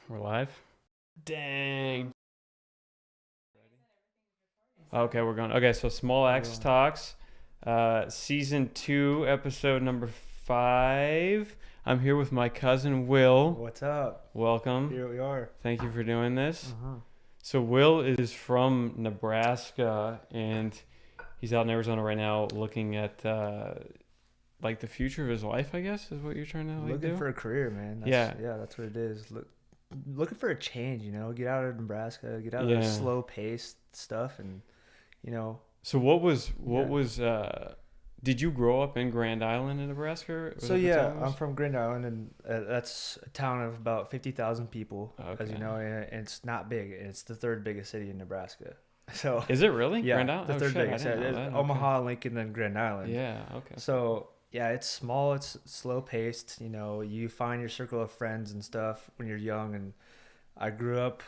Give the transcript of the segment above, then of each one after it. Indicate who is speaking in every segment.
Speaker 1: We're live? Dang. Okay, we're going. Okay, so Small Axe Talks, season 2, episode number 5. I'm here with my cousin Will.
Speaker 2: What's up?
Speaker 1: Welcome.
Speaker 2: Here we are.
Speaker 1: Thank you for doing this.
Speaker 2: Uh-huh.
Speaker 1: So Will is from Nebraska, and he's out in Arizona right now looking at like the future of his life, I guess, is what you're trying to
Speaker 2: Looking
Speaker 1: do?
Speaker 2: for a career, man.
Speaker 1: Yeah.
Speaker 2: That's what it is. Looking for a change, get out of Nebraska, get out of
Speaker 1: Yeah.
Speaker 2: the slow paced stuff, and
Speaker 1: So did you grow up in Grand Island in Nebraska?
Speaker 2: I'm from Grand Island, and that's a town of about 50,000 people, as you
Speaker 1: Okay.
Speaker 2: know, and it's not big. It's the third biggest city in Nebraska. So
Speaker 1: Is it really?
Speaker 2: yeah,
Speaker 1: Grand Island?
Speaker 2: the third
Speaker 1: Shit, I
Speaker 2: biggest.
Speaker 1: didn't know
Speaker 2: It's
Speaker 1: that.
Speaker 2: Omaha, Lincoln, then Grand
Speaker 1: Okay.
Speaker 2: Island.
Speaker 1: Yeah, okay.
Speaker 2: So yeah, it's small, it's slow paced. You find your circle of friends and stuff when you're young, and I grew up,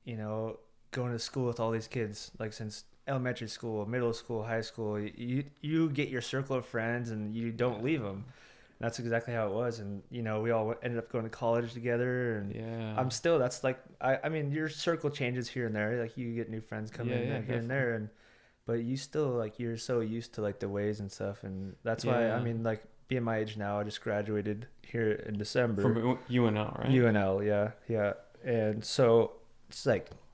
Speaker 2: going to school with all these kids, like since elementary school, middle school, high school. You get your circle of friends, and you don't leave them. That's exactly how it was, and we all ended up going to college together, and
Speaker 1: Yeah.
Speaker 2: I'm still. That's like I mean, your circle changes here and there. Like you get new friends come in here
Speaker 1: definitely.
Speaker 2: and there, and but you still like you're so used to like the ways and stuff, and that's why
Speaker 1: Yeah.
Speaker 2: I mean like being my age now, I just graduated here in December.
Speaker 1: From UNL, right?
Speaker 2: UNL, yeah. And so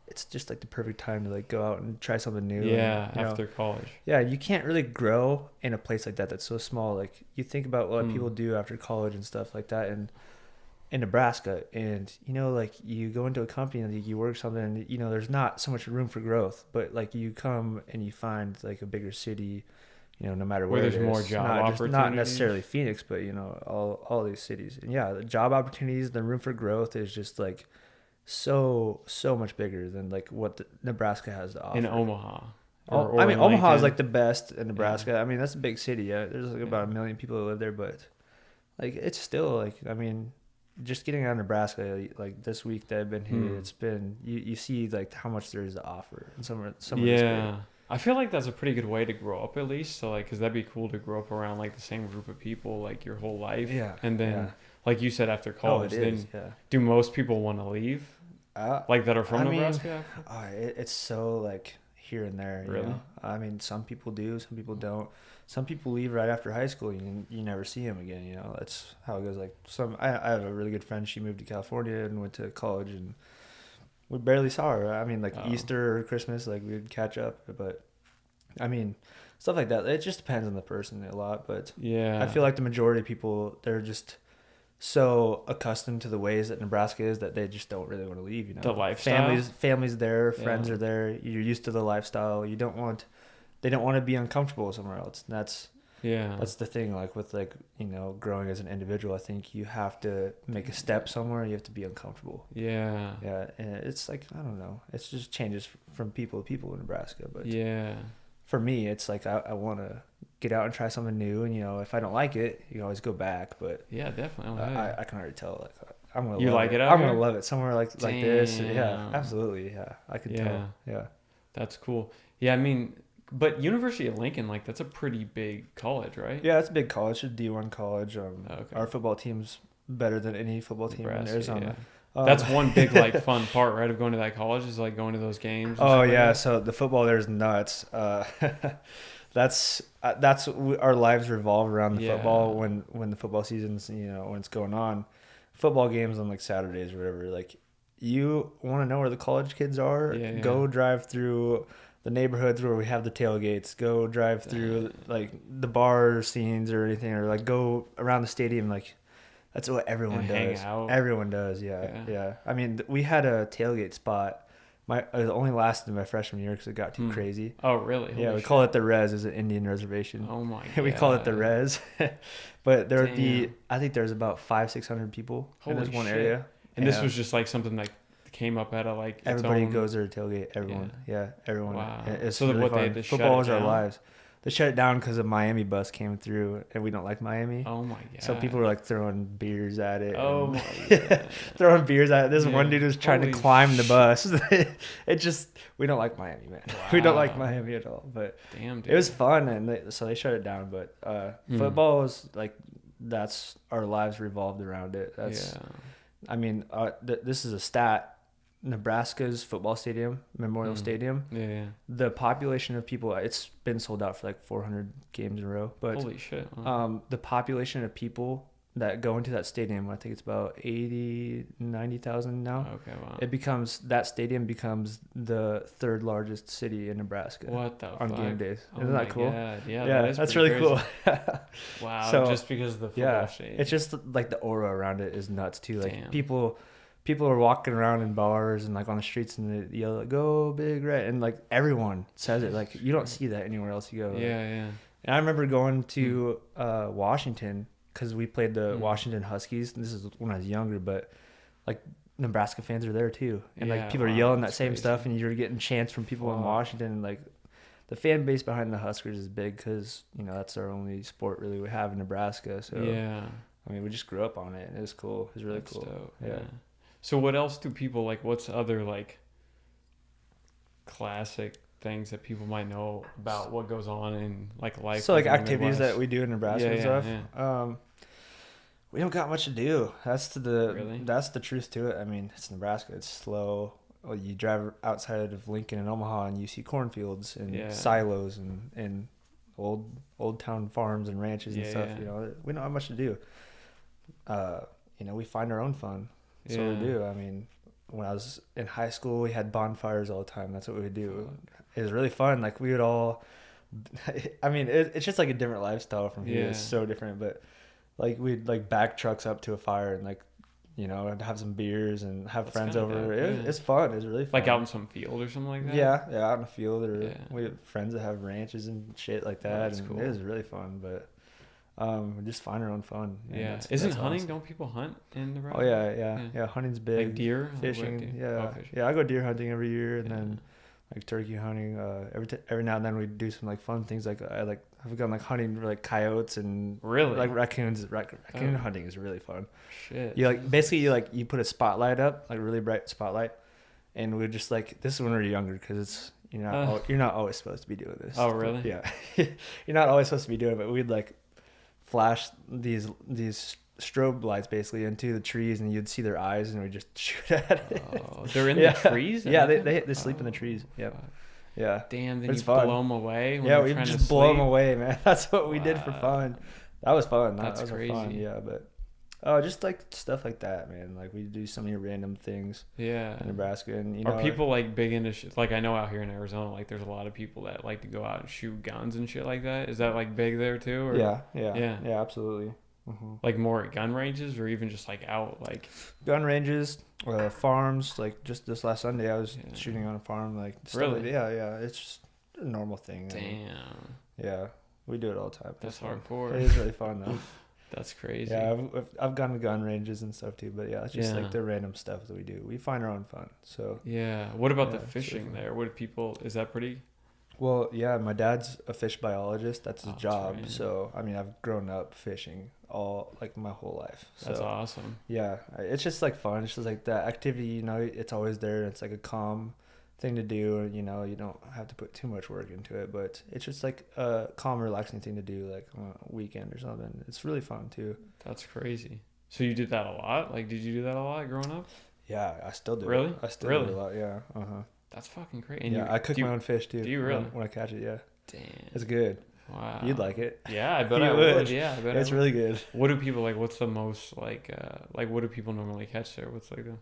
Speaker 2: it's just like the perfect time to like go out and try something new.
Speaker 1: Yeah,
Speaker 2: and,
Speaker 1: after college.
Speaker 2: yeah, you can't really grow in a place like that that's so small. Like you think about what people do after college and stuff like that, and in Nebraska, and like you go into a company and you work something, and there's not so much room for growth, but like you come and you find like a bigger city, no matter
Speaker 1: Where
Speaker 2: where
Speaker 1: there's
Speaker 2: it
Speaker 1: more
Speaker 2: is.
Speaker 1: job
Speaker 2: not
Speaker 1: opportunities.
Speaker 2: necessarily Phoenix, but all these cities, and yeah, the job opportunities, the room for growth is just like so much bigger than like what Nebraska has to offer.
Speaker 1: In Omaha.
Speaker 2: I mean,
Speaker 1: in
Speaker 2: Omaha is
Speaker 1: Lincoln.
Speaker 2: like the best in Nebraska. I mean, that's a big city. Yeah, there's like about 1 million people that live there, but like it's still like, I mean, just getting out of Nebraska, like this week that I've been here, it's been you see like how much there is to offer, and some
Speaker 1: Yeah. I feel like that's a pretty good way to grow up, at least. So like, cause that'd be cool to grow up around like the same group of people like your whole life.
Speaker 2: Yeah.
Speaker 1: And then,
Speaker 2: yeah.
Speaker 1: like you said, after college,
Speaker 2: it
Speaker 1: then
Speaker 2: is. Yeah.
Speaker 1: do most people want to leave? Like that are from
Speaker 2: I mean,
Speaker 1: Nebraska?
Speaker 2: it's so like here and there.
Speaker 1: Really?
Speaker 2: I mean, some people do, some people don't. Some people leave right after high school. You never see them again. That's how it goes. Like I have a really good friend. She moved to California and went to college, and we barely saw her. I mean, like Easter or Christmas, like we'd catch up. But I mean, stuff like that. It just depends on the person a lot. But
Speaker 1: Yeah.
Speaker 2: I feel like the majority of people, they're just so accustomed to the ways that Nebraska is that they just don't really want to leave.
Speaker 1: The lifestyle.
Speaker 2: Families there, friends
Speaker 1: Yeah.
Speaker 2: are there. You're used to the lifestyle. They don't want to be uncomfortable somewhere else. And that's the thing. Like with growing as an individual, I think you have to make a step somewhere. You have to be uncomfortable.
Speaker 1: Yeah.
Speaker 2: Yeah, and it's like I don't know. It's just changes from people to people in Nebraska. But
Speaker 1: Yeah.
Speaker 2: for me, it's like I want to get out and try something new, and if I don't like it, you can always go back. But
Speaker 1: Yeah, definitely.
Speaker 2: I can already tell, like I'm gonna
Speaker 1: You
Speaker 2: love
Speaker 1: like it out
Speaker 2: I'm
Speaker 1: here?
Speaker 2: gonna love it somewhere like this. Yeah,
Speaker 1: Damn.
Speaker 2: absolutely. Yeah, I could
Speaker 1: Yeah.
Speaker 2: tell. Yeah,
Speaker 1: That's cool. Yeah, I mean, but University of Lincoln, like that's a pretty big college, right?
Speaker 2: yeah, it's a big college, it's a D1 college.
Speaker 1: Okay.
Speaker 2: Our football team's better than any football team in
Speaker 1: Nebraska,
Speaker 2: Arizona.
Speaker 1: yeah. That's one big like fun part, right, of going to that college is like going to those games. and
Speaker 2: Oh
Speaker 1: stuff like
Speaker 2: yeah,
Speaker 1: that.
Speaker 2: so the football there is nuts. That's our lives revolve around the
Speaker 1: Yeah.
Speaker 2: football when the football season's when it's going on. Football games on like Saturdays or whatever. Like you want to know where the college kids are?
Speaker 1: Yeah.
Speaker 2: Go drive through the neighborhoods where we have the tailgates. Go drive through like the bar scenes or anything, or like go around the stadium. Like that's what everyone
Speaker 1: And
Speaker 2: does.
Speaker 1: hang out.
Speaker 2: Everyone does. Yeah. I mean, we had a tailgate spot. It only lasted my freshman year because it got too crazy.
Speaker 1: Oh, really?
Speaker 2: Yeah,
Speaker 1: Holy
Speaker 2: we
Speaker 1: shit.
Speaker 2: call it the Res. It's an Indian reservation.
Speaker 1: Oh my god.
Speaker 2: We call it the Res. But there would be,
Speaker 1: Damn.
Speaker 2: I think there's about 500-600 people in this
Speaker 1: Holy
Speaker 2: one
Speaker 1: shit.
Speaker 2: area.
Speaker 1: And this
Speaker 2: Yeah.
Speaker 1: was just like something that came up at a like its
Speaker 2: Everybody
Speaker 1: own-
Speaker 2: goes there to tailgate. Everyone. Yeah, everyone.
Speaker 1: Wow.
Speaker 2: It's
Speaker 1: So
Speaker 2: really
Speaker 1: what, they
Speaker 2: fun.
Speaker 1: had to shut
Speaker 2: Football
Speaker 1: it
Speaker 2: is our
Speaker 1: down?
Speaker 2: lives. They shut it down because a Miami bus came through, and we don't like Miami.
Speaker 1: Oh my god.
Speaker 2: So people were like throwing beers at it.
Speaker 1: Oh
Speaker 2: and-
Speaker 1: my god.
Speaker 2: throwing beers at it. This
Speaker 1: Yeah.
Speaker 2: one dude was trying
Speaker 1: Holy
Speaker 2: to climb the bus. It just, we don't like Miami, man. We don't like
Speaker 1: Wow.
Speaker 2: Miami at all. But
Speaker 1: Damn, dude.
Speaker 2: it was fun, and so they shut it down. But football was like, that's our lives revolved around it. That's
Speaker 1: yeah.
Speaker 2: I mean, this is a stat. Nebraska's football stadium, Memorial Stadium,
Speaker 1: Yeah.
Speaker 2: the population of people, it's been sold out for like 400 games in a row. But
Speaker 1: Holy shit. Wow.
Speaker 2: the population of people that go into that stadium, I think it's about 80, 90,000 now.
Speaker 1: Okay, wow.
Speaker 2: That stadium becomes the third largest city in Nebraska.
Speaker 1: What the
Speaker 2: on
Speaker 1: fuck?
Speaker 2: game days.
Speaker 1: Oh
Speaker 2: Isn't
Speaker 1: my
Speaker 2: that cool?
Speaker 1: God. Yeah,
Speaker 2: Yeah, that's really
Speaker 1: crazy.
Speaker 2: cool.
Speaker 1: Wow,
Speaker 2: So,
Speaker 1: just because of the football stadium.
Speaker 2: it's just like the aura around it is nuts too. Like
Speaker 1: Damn.
Speaker 2: people are walking around in bars and like on the streets and they yell like, "Go Big Red," and like everyone says it. Like you don't see that anywhere else you go. Like,
Speaker 1: Yeah.
Speaker 2: and I remember going to Washington because we played the Washington Huskies. And this is when I was younger, but like Nebraska fans are there too, and like people are yelling that same stuff, and you're getting chants from people in Washington. And, like the fan base behind the Huskers is big because that's our only sport really we have in Nebraska. So
Speaker 1: Yeah.
Speaker 2: I mean, we just grew up on it, and it was cool. It was really
Speaker 1: That's
Speaker 2: cool.
Speaker 1: dope.
Speaker 2: Yeah.
Speaker 1: So what else do people like? What's other like classic things that people might know about what goes on in like life?
Speaker 2: So like
Speaker 1: in the
Speaker 2: activities
Speaker 1: Midwest?
Speaker 2: that we do in Nebraska and stuff. We don't got much to do. That's the truth to it. I mean, it's Nebraska. It's slow. Well, you drive outside of Lincoln and Omaha, and you see cornfields and silos and old town farms and ranches and stuff. We don't have much to do. We find our own fun. That's what we do. I mean, when I was in high school, we had bonfires all the time. That's what we would do. It was really fun. Like we would all. I mean, it's just like a different lifestyle from here. It's so different, but. Like we'd like back trucks up to a fire and like, have some beers and have friends over. It's fun. It's really fun.
Speaker 1: Like out in some field or something like that.
Speaker 2: Yeah, out in the field or we have friends that have ranches and shit like that.
Speaker 1: That's cool.
Speaker 2: It was really fun, but we just find our own fun.
Speaker 1: Yeah, isn't hunting? Awesome. Don't people hunt in Nebraska?
Speaker 2: Oh yeah. Hunting's big.
Speaker 1: Like deer,
Speaker 2: fishing. Yeah, I go deer hunting every year and then like turkey hunting. Every now and then we do some like fun things. I've gone like hunting like coyotes and like raccoons. Raccoon hunting is really fun.
Speaker 1: Shit.
Speaker 2: You put a spotlight up, like a really bright spotlight, and we're just like, this is when we were younger because you're not always supposed to be doing this.
Speaker 1: Oh really?
Speaker 2: Yeah, you're not always supposed to be doing it, but we'd like flash these strobe lights basically into the trees, and you'd see their eyes, and we just shoot at it.
Speaker 1: Oh, they're in the trees.
Speaker 2: Yeah, they sleep in the trees. Yep. Yeah.
Speaker 1: Damn, then you blow them away.
Speaker 2: Yeah, we just blow them away, man. That's what we did for fun. That was fun.
Speaker 1: That's crazy.
Speaker 2: Fun. Yeah, but just like stuff like that, man. Like we do so many random things.
Speaker 1: Yeah.
Speaker 2: In Nebraska, and
Speaker 1: are people like big into shit? Like I know out here in Arizona, like there's a lot of people that like to go out and shoot guns and shit like that. Is that like big there too? Or?
Speaker 2: Yeah, absolutely. Mm-hmm.
Speaker 1: Like more at gun ranges or even just like out like
Speaker 2: gun ranges, farms. Like just this last Sunday, I was shooting on a farm. Like
Speaker 1: really,
Speaker 2: it's just a normal thing.
Speaker 1: Damn.
Speaker 2: Yeah, we do it all the time.
Speaker 1: That's hardcore.
Speaker 2: It is really fun though.
Speaker 1: That's crazy.
Speaker 2: Yeah, I've gone to gun ranges and stuff too, but it's just like the random stuff that we do. We find our own fun. So
Speaker 1: yeah. What about the fishing there? What do people? Is that pretty?
Speaker 2: Well, yeah, my dad's a fish biologist. That's his job.
Speaker 1: Right.
Speaker 2: So, I mean, I've grown up fishing all like my whole life. So,
Speaker 1: that's awesome.
Speaker 2: Yeah, it's just like fun. It's just like that activity, it's always there. It's like a calm thing to do, and you don't have to put too much work into it, but it's just like a calm, relaxing thing to do like on a weekend or something. It's really fun too.
Speaker 1: That's crazy. So you did that a lot? Like, did you do that a lot growing up?
Speaker 2: Yeah, I still do.
Speaker 1: Really?
Speaker 2: I still do it a lot. Yeah.
Speaker 1: That's fucking crazy. And
Speaker 2: I cook my own fish too.
Speaker 1: Do you really?
Speaker 2: When I catch it, yeah.
Speaker 1: Damn.
Speaker 2: It's good.
Speaker 1: Wow.
Speaker 2: You'd like it.
Speaker 1: Yeah, I bet I would. Yeah, I bet
Speaker 2: it's really good.
Speaker 1: What do people like? What's the most like what do people normally catch there? What's like the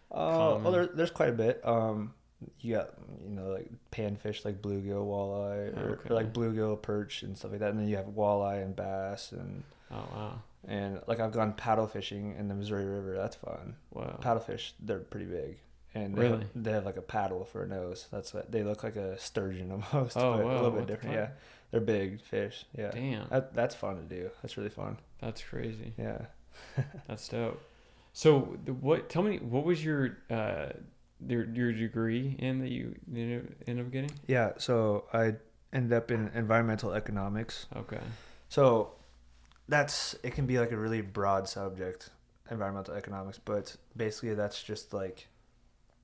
Speaker 2: well, there's quite a bit. You got like panfish like bluegill, walleye, or like bluegill, perch, and stuff like that. And then you have walleye and bass and and like I've gone paddle fishing in the Missouri River. That's fun.
Speaker 1: Wow.
Speaker 2: Paddlefish, they're pretty big. And they have like a paddle for a nose. That's what they look like, a sturgeon almost.
Speaker 1: Oh,
Speaker 2: but
Speaker 1: wow.
Speaker 2: A little bit different. Yeah, they're big fish. Yeah.
Speaker 1: Damn.
Speaker 2: That's fun to do. That's really fun.
Speaker 1: That's crazy.
Speaker 2: Yeah.
Speaker 1: That's dope. So tell me, what was your degree in that you ended up getting?
Speaker 2: Yeah. So I ended up in environmental economics.
Speaker 1: Okay.
Speaker 2: So it can be like a really broad subject, environmental economics, but basically that's just like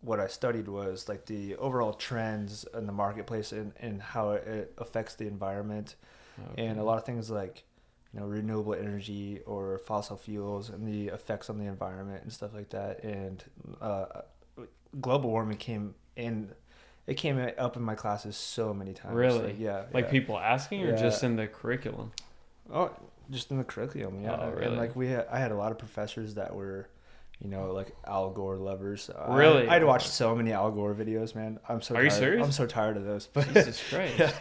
Speaker 2: what I studied was like the overall trends in the marketplace and how it affects the environment, and a lot of things like renewable energy or fossil fuels and the effects on the environment and stuff like that. And global warming came up in my classes so many times.
Speaker 1: Really?
Speaker 2: Yeah.
Speaker 1: Like people asking, or just in the curriculum?
Speaker 2: Oh, just in the curriculum, yeah.
Speaker 1: Oh, really?
Speaker 2: And like I had a lot of professors that were, like Al Gore lovers.
Speaker 1: Really?
Speaker 2: I'd watched so many Al Gore videos, man. I'm so.
Speaker 1: Are
Speaker 2: tired.
Speaker 1: you serious?
Speaker 2: I'm so tired of those. But
Speaker 1: Jesus Christ.
Speaker 2: Yeah,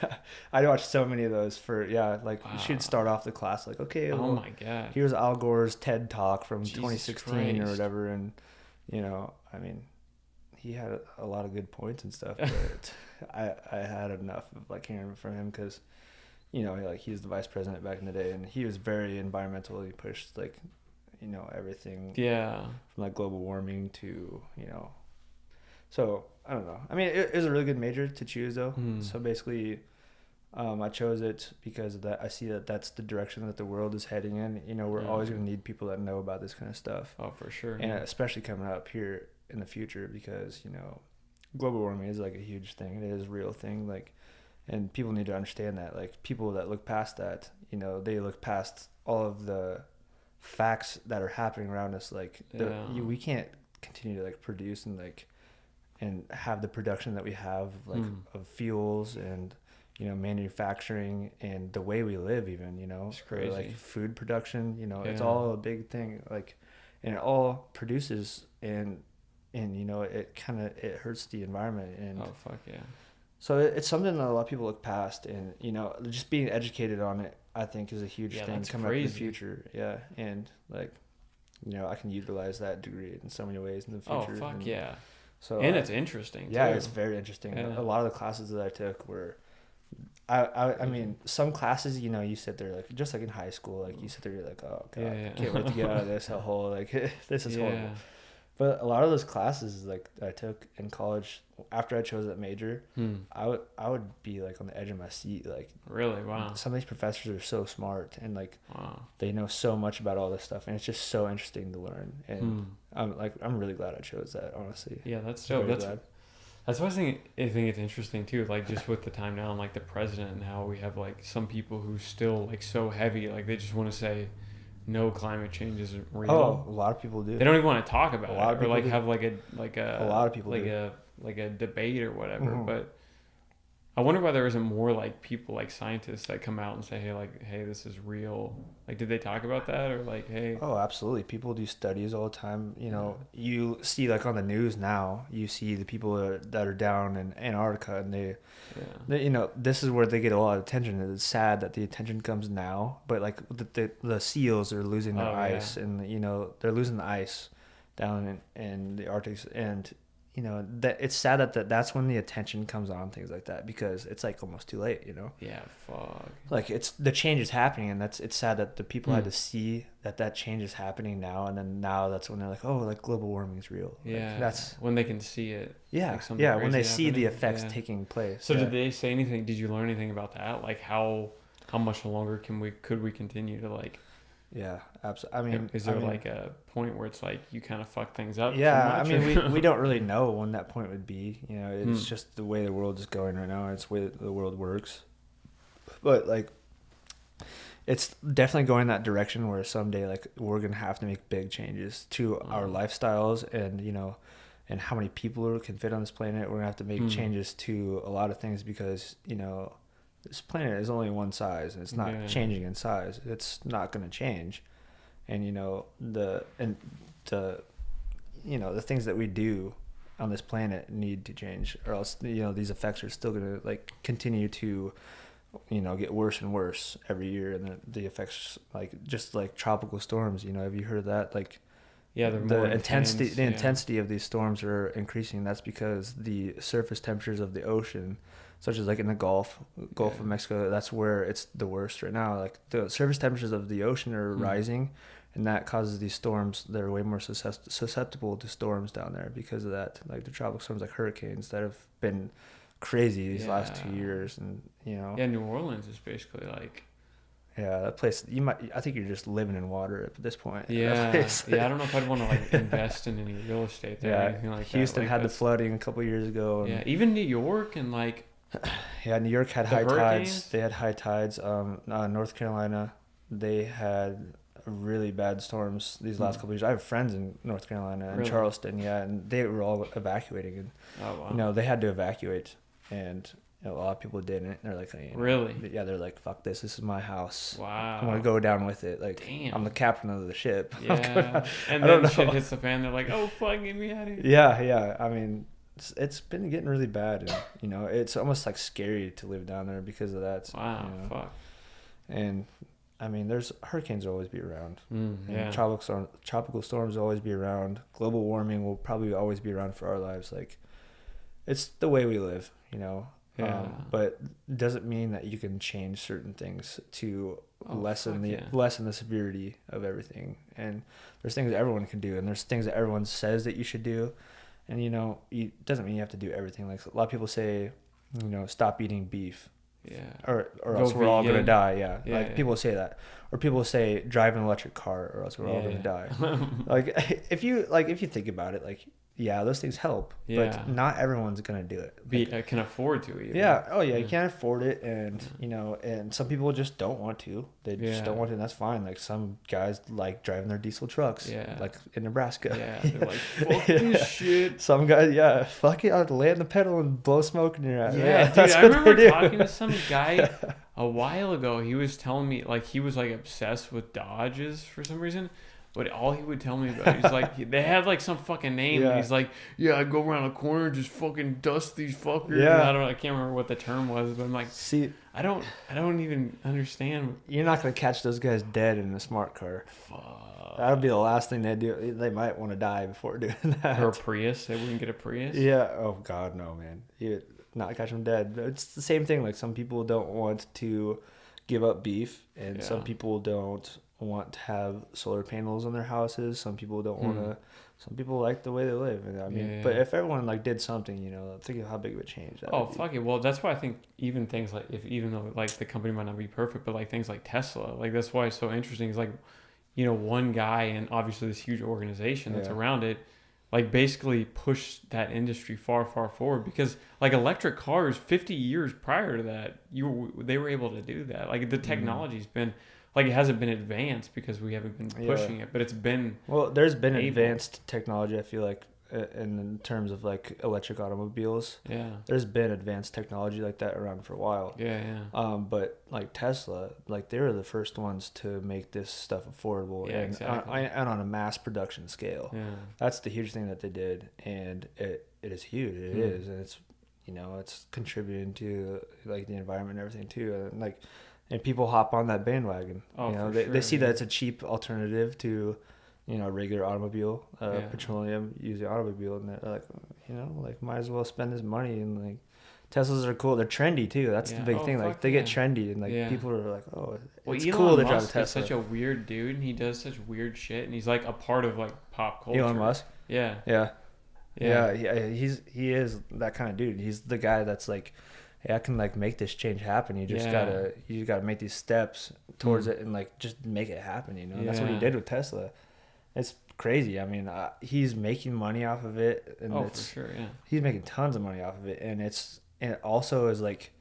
Speaker 2: I'd watched so many of those like
Speaker 1: Wow.
Speaker 2: you should start off the class like, okay,
Speaker 1: Oh
Speaker 2: well,
Speaker 1: my God.
Speaker 2: here's Al Gore's TED Talk from
Speaker 1: Jesus
Speaker 2: 2016 or
Speaker 1: Christ.
Speaker 2: whatever, and I mean, he had a lot of good points and stuff, but I had enough of like hearing from him because, like he was the vice president back in the day, and he was very environmentally pushed, like, everything.
Speaker 1: Yeah.
Speaker 2: From like global warming to so I don't know. I mean, it was a really good major to choose though. So basically, I chose it because of that. I see that that's the direction that the world is heading in. We're always going to need people that know about this kind of stuff.
Speaker 1: Oh, for sure.
Speaker 2: And especially coming up here in the future, because global warming is like a huge thing. It is a real thing. Like, and people need to understand that. Like, people that look past that, they look past all of the facts that are happening around us. Like, we can't continue to like produce and have the production that we have of fuels and manufacturing and the way we live, even
Speaker 1: it's crazy.
Speaker 2: Or like food production, it's
Speaker 1: Yeah.
Speaker 2: all a big thing. Like, and it all produces and it hurts the environment. And
Speaker 1: Oh, fuck yeah.
Speaker 2: so it's something that a lot of people look past, and just being educated on it, I think, is a huge thing
Speaker 1: that's
Speaker 2: coming up in the
Speaker 1: crazy.
Speaker 2: future. Yeah. And like, I can utilize that degree in so many ways in the future.
Speaker 1: Oh, fuck
Speaker 2: and
Speaker 1: yeah.
Speaker 2: So
Speaker 1: And it's interesting,
Speaker 2: yeah,
Speaker 1: too.
Speaker 2: it's very interesting.
Speaker 1: Yeah.
Speaker 2: A lot of the classes that I took were, I mean, some classes, you sit there like, just like in high school, like you sit there, you're like, oh god,
Speaker 1: Yeah.
Speaker 2: can't wait to get out of this hole. Like, this is horrible.
Speaker 1: Yeah.
Speaker 2: But a lot of those classes like that I took in college, after I chose that major, I would be like on the edge of my seat. Like,
Speaker 1: Really? Wow.
Speaker 2: some of these professors are so smart, and like
Speaker 1: Wow.
Speaker 2: they know so much about all this stuff, and it's just so interesting to learn. And I'm really glad I chose that, honestly.
Speaker 1: Yeah, that's
Speaker 2: Very
Speaker 1: dope.
Speaker 2: glad.
Speaker 1: That's why I think it's interesting too, like just with the time now and like the president and how we have like some people who still like so heavy, like they just want to say no, climate change isn't real.
Speaker 2: Oh, a lot of people do.
Speaker 1: They don't even want to talk about
Speaker 2: A lot of
Speaker 1: it or like
Speaker 2: people do.
Speaker 1: have a
Speaker 2: lot of people
Speaker 1: like
Speaker 2: do.
Speaker 1: a debate or whatever.
Speaker 2: Mhm.
Speaker 1: But I wonder why there isn't more like people like scientists that come out and say, hey, this is real. Like, did they talk about that, or like, hey?
Speaker 2: Oh, absolutely. People do studies all the time. You see like on the news now, you see the people that are down in Antarctica, and they this is where they get a lot of attention. It's sad that the attention comes now, but like the seals are losing their ice, and they're losing the ice down in the Arctic, and that it's sad that's when the attention comes on things like that, because it's like almost too late.
Speaker 1: Yeah, fuck.
Speaker 2: Like, it's the change is happening, and it's sad that the people had to see that change is happening now, and then now that's when they're like, oh, like global warming is real.
Speaker 1: Yeah,
Speaker 2: like, that's
Speaker 1: when they can see it.
Speaker 2: yeah,
Speaker 1: like something
Speaker 2: yeah, when they
Speaker 1: crazy
Speaker 2: see the
Speaker 1: happening.
Speaker 2: effects taking place.
Speaker 1: So
Speaker 2: yeah.
Speaker 1: did they say anything? Did you learn anything about that? Like how much longer could we continue to like?
Speaker 2: Yeah, absolutely. I mean,
Speaker 1: is there like a point where it's like you kind of fuck things up?
Speaker 2: Yeah,
Speaker 1: too
Speaker 2: I
Speaker 1: much,
Speaker 2: mean, we don't really know when that point would be. It's just the way the world is going right now. It's the way the world works. But like, it's definitely going that direction where someday like we're gonna have to make big changes to our lifestyles, and and how many people can fit on this planet. We're gonna have to make changes to a lot of things, because this planet is only one size, and it's not changing in size. It's not going to change. And the things that we do on this planet need to change, or else these effects are still going to like continue to get worse and worse every year. And the effects, like just like tropical storms, have you heard of that? Like,
Speaker 1: yeah,
Speaker 2: the intensity of these storms are increasing. That's because the surface temperatures of the ocean, such as like in the Gulf of Mexico, that's where it's the worst right now. Like, the surface temperatures of the ocean are rising, and that causes these storms. They're way more susceptible to storms down there because of that. Like the tropical storms, like hurricanes, that have been crazy these last 2 years, and
Speaker 1: Yeah, New Orleans is basically like.
Speaker 2: Yeah, that place. I think you're just living in water at this point.
Speaker 1: Yeah, yeah. I don't know if I'd want to like invest in any real estate there or anything like
Speaker 2: Houston
Speaker 1: that.
Speaker 2: had the flooding a couple years ago.
Speaker 1: Yeah, even New York and like.
Speaker 2: Yeah, New York had high
Speaker 1: hurricanes?
Speaker 2: tides. They had high tides. North Carolina, they had really bad storms these last couple of years. I have friends in North Carolina and Charleston, and they were all evacuating, and
Speaker 1: Oh wow.
Speaker 2: they had to evacuate, and a lot of people didn't. And they're like,
Speaker 1: Really?
Speaker 2: Yeah, they're like, fuck this is my house.
Speaker 1: Wow.
Speaker 2: I'm gonna go down with it. Like,
Speaker 1: damn.
Speaker 2: I'm the captain of the ship.
Speaker 1: Yeah. And
Speaker 2: I don't
Speaker 1: then shit
Speaker 2: know.
Speaker 1: hits the fan. They're like, oh fuck, get me out of here.
Speaker 2: Yeah. I mean, it's been getting really bad, and it's almost like scary to live down there because of that.
Speaker 1: Wow. Fuck.
Speaker 2: And I mean, there's hurricanes will always be around.
Speaker 1: Yeah.
Speaker 2: Tropical storms will always be around. Global warming will probably always be around for our lives. Like, it's the way we live,
Speaker 1: Yeah.
Speaker 2: But it doesn't mean that you can change certain things to lessen the severity of everything. And there's things that everyone can do, and there's things that everyone says that you should do. And it doesn't mean you have to do everything. Like, a lot of people say, stop eating beef.
Speaker 1: Yeah.
Speaker 2: Or else we're all gonna die. People say that, or people say drive an electric car, or else we're all gonna die. Like, if you think about it, like, yeah, those things help, but not everyone's gonna do it.
Speaker 1: Can afford to even.
Speaker 2: Yeah. Oh yeah, you can't afford it, and and some people just don't want to. They just don't want to, and that's fine. Like, some guys like driving their diesel trucks.
Speaker 1: Yeah.
Speaker 2: Like in Nebraska.
Speaker 1: Yeah. They're like, fuck this shit.
Speaker 2: Some guys, fuck it, I'll land the pedal and blow smoke in your ass.
Speaker 1: Yeah, dude, I remember talking to some guy a while ago. He was telling me, like, he was like obsessed with Dodges for some reason. But all he would tell me about, he's like, they had like some fucking name.
Speaker 2: Yeah.
Speaker 1: And he's like, I go around a corner and just fucking dust these fuckers.
Speaker 2: Yeah.
Speaker 1: And I can't remember what the term was, but I'm like,
Speaker 2: see,
Speaker 1: I don't even understand.
Speaker 2: You're not gonna catch those guys dead in a smart car.
Speaker 1: Fuck.
Speaker 2: That would be the last thing they do. They might want to die before doing that.
Speaker 1: Or a Prius. They wouldn't get a Prius.
Speaker 2: Yeah. Oh God, no, man. You not catch them dead. It's the same thing. Like, some people don't want to give up beef, and some people don't want to have solar panels on their houses. Some people don't want to. Some people like the way they live, and I mean, but if everyone like did something, think of how big of a change that would be.
Speaker 1: Fuck it. Well, that's why I think even things like, even though like the company might not be perfect, but like things like Tesla, like, that's why it's so interesting. It's like, one guy and obviously this huge organization that's around it, like, basically push that industry far, far forward, because like electric cars 50 years prior to that, they were able to do that. Like, the technology's been, like, it hasn't been advanced because we haven't been pushing it, but it's been.
Speaker 2: Well, there's been advanced technology, I feel like, in terms of like electric automobiles. Yeah. There's been advanced technology like that around for a while.
Speaker 1: Yeah.
Speaker 2: But like Tesla, like, they were the first ones to make this stuff affordable and on a mass production scale. Yeah. That's the huge thing that they did, and it is huge. It is, and it's it's contributing to like the environment and everything too, and like. And people hop on that bandwagon. They see that it's a cheap alternative to, a regular automobile, petroleum using automobile, and they're like, might as well spend this money. And like, Teslas are cool. They're trendy too. That's the big thing. Like, they get trendy, and like people are like, oh, it's cool to drive a Tesla.
Speaker 1: Is such a weird dude, and he does such weird shit, and he's like a part of like pop culture.
Speaker 2: Elon Musk.
Speaker 1: Yeah.
Speaker 2: He is that kind of dude. He's the guy that's like, hey, I can like make this change happen. You just gotta make these steps towards it and like just make it happen. And that's what he did with Tesla. It's crazy. I mean, he's making money off of it, and
Speaker 1: for sure,
Speaker 2: he's making tons of money off of it, and it also is like,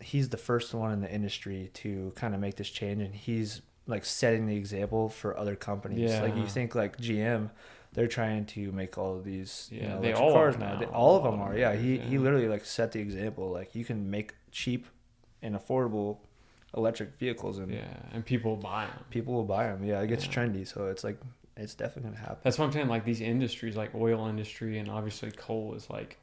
Speaker 2: he's the first one in the industry to kind of make this change, and he's like setting the example for other companies. Like, you think like GM. They're trying to make all of these electric cars now. All of them are. Yeah, he literally like set the example. Like, you can make cheap and affordable electric vehicles, and
Speaker 1: people will buy them.
Speaker 2: People will buy them. Yeah, it gets trendy, so it's like, it's definitely gonna happen.
Speaker 1: That's what I'm saying. Like, these industries, like oil industry and obviously coal, is like,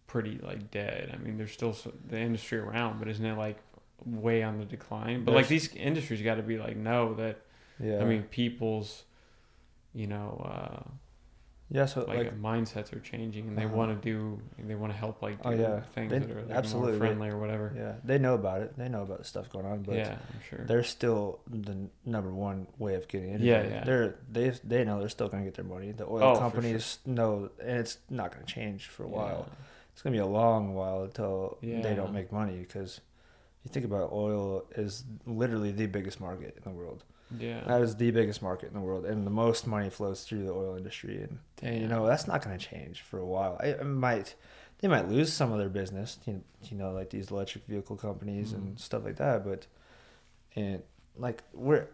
Speaker 1: pretty like dead. I mean, there's still the industry around, but isn't it like way on the decline? But like, these industries got to be like, I mean, people's so like mindsets are changing, and they want to help like do things that are like more friendly or whatever.
Speaker 2: Yeah, they know about it. They know about the stuff going on, but
Speaker 1: I'm sure
Speaker 2: they're still the number one way of getting into it. They know they're still going to get their money. The oil companies know, and it's not going to change for a while. It's going to be a long while until they don't make money, because you think about it, oil is literally the biggest market in the world. Yeah, that is the biggest market in the world, and the most money flows through the oil industry, and that's not going to change for a while. They might lose some of their business, like these electric vehicle companies and stuff like that, but and like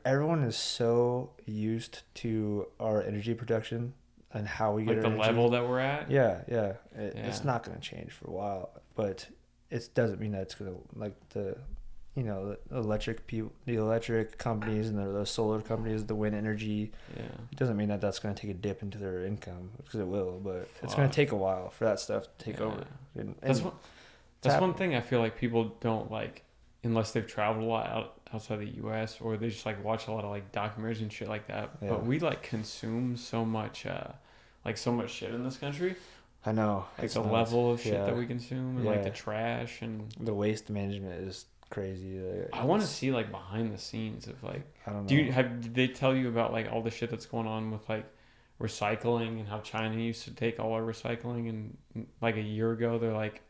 Speaker 2: everyone is so used to our energy production and how we get
Speaker 1: Like the
Speaker 2: energy.
Speaker 1: level that we're at.
Speaker 2: Yeah. It's not going to change for a while, but it doesn't mean that it's going to, like, the electric people, the electric companies and the solar companies, the wind energy.
Speaker 1: Yeah.
Speaker 2: It doesn't mean that that's going to take a dip into their income, because it will, but it's going to take a while for that stuff to take over. And
Speaker 1: that's one thing I feel like people don't like, unless they've traveled a lot outside the U.S. or they just like watch a lot of like documentaries and shit like that. Yeah. But we like consume so much shit in this country.
Speaker 2: I know.
Speaker 1: Like the level of shit that we consume, and like the trash and
Speaker 2: the waste management is crazy.
Speaker 1: I want to see like behind the scenes of like,
Speaker 2: I don't know.
Speaker 1: Did they tell you about like all the shit that's going on with like recycling and how China used to take all our recycling, and like a year ago they're like,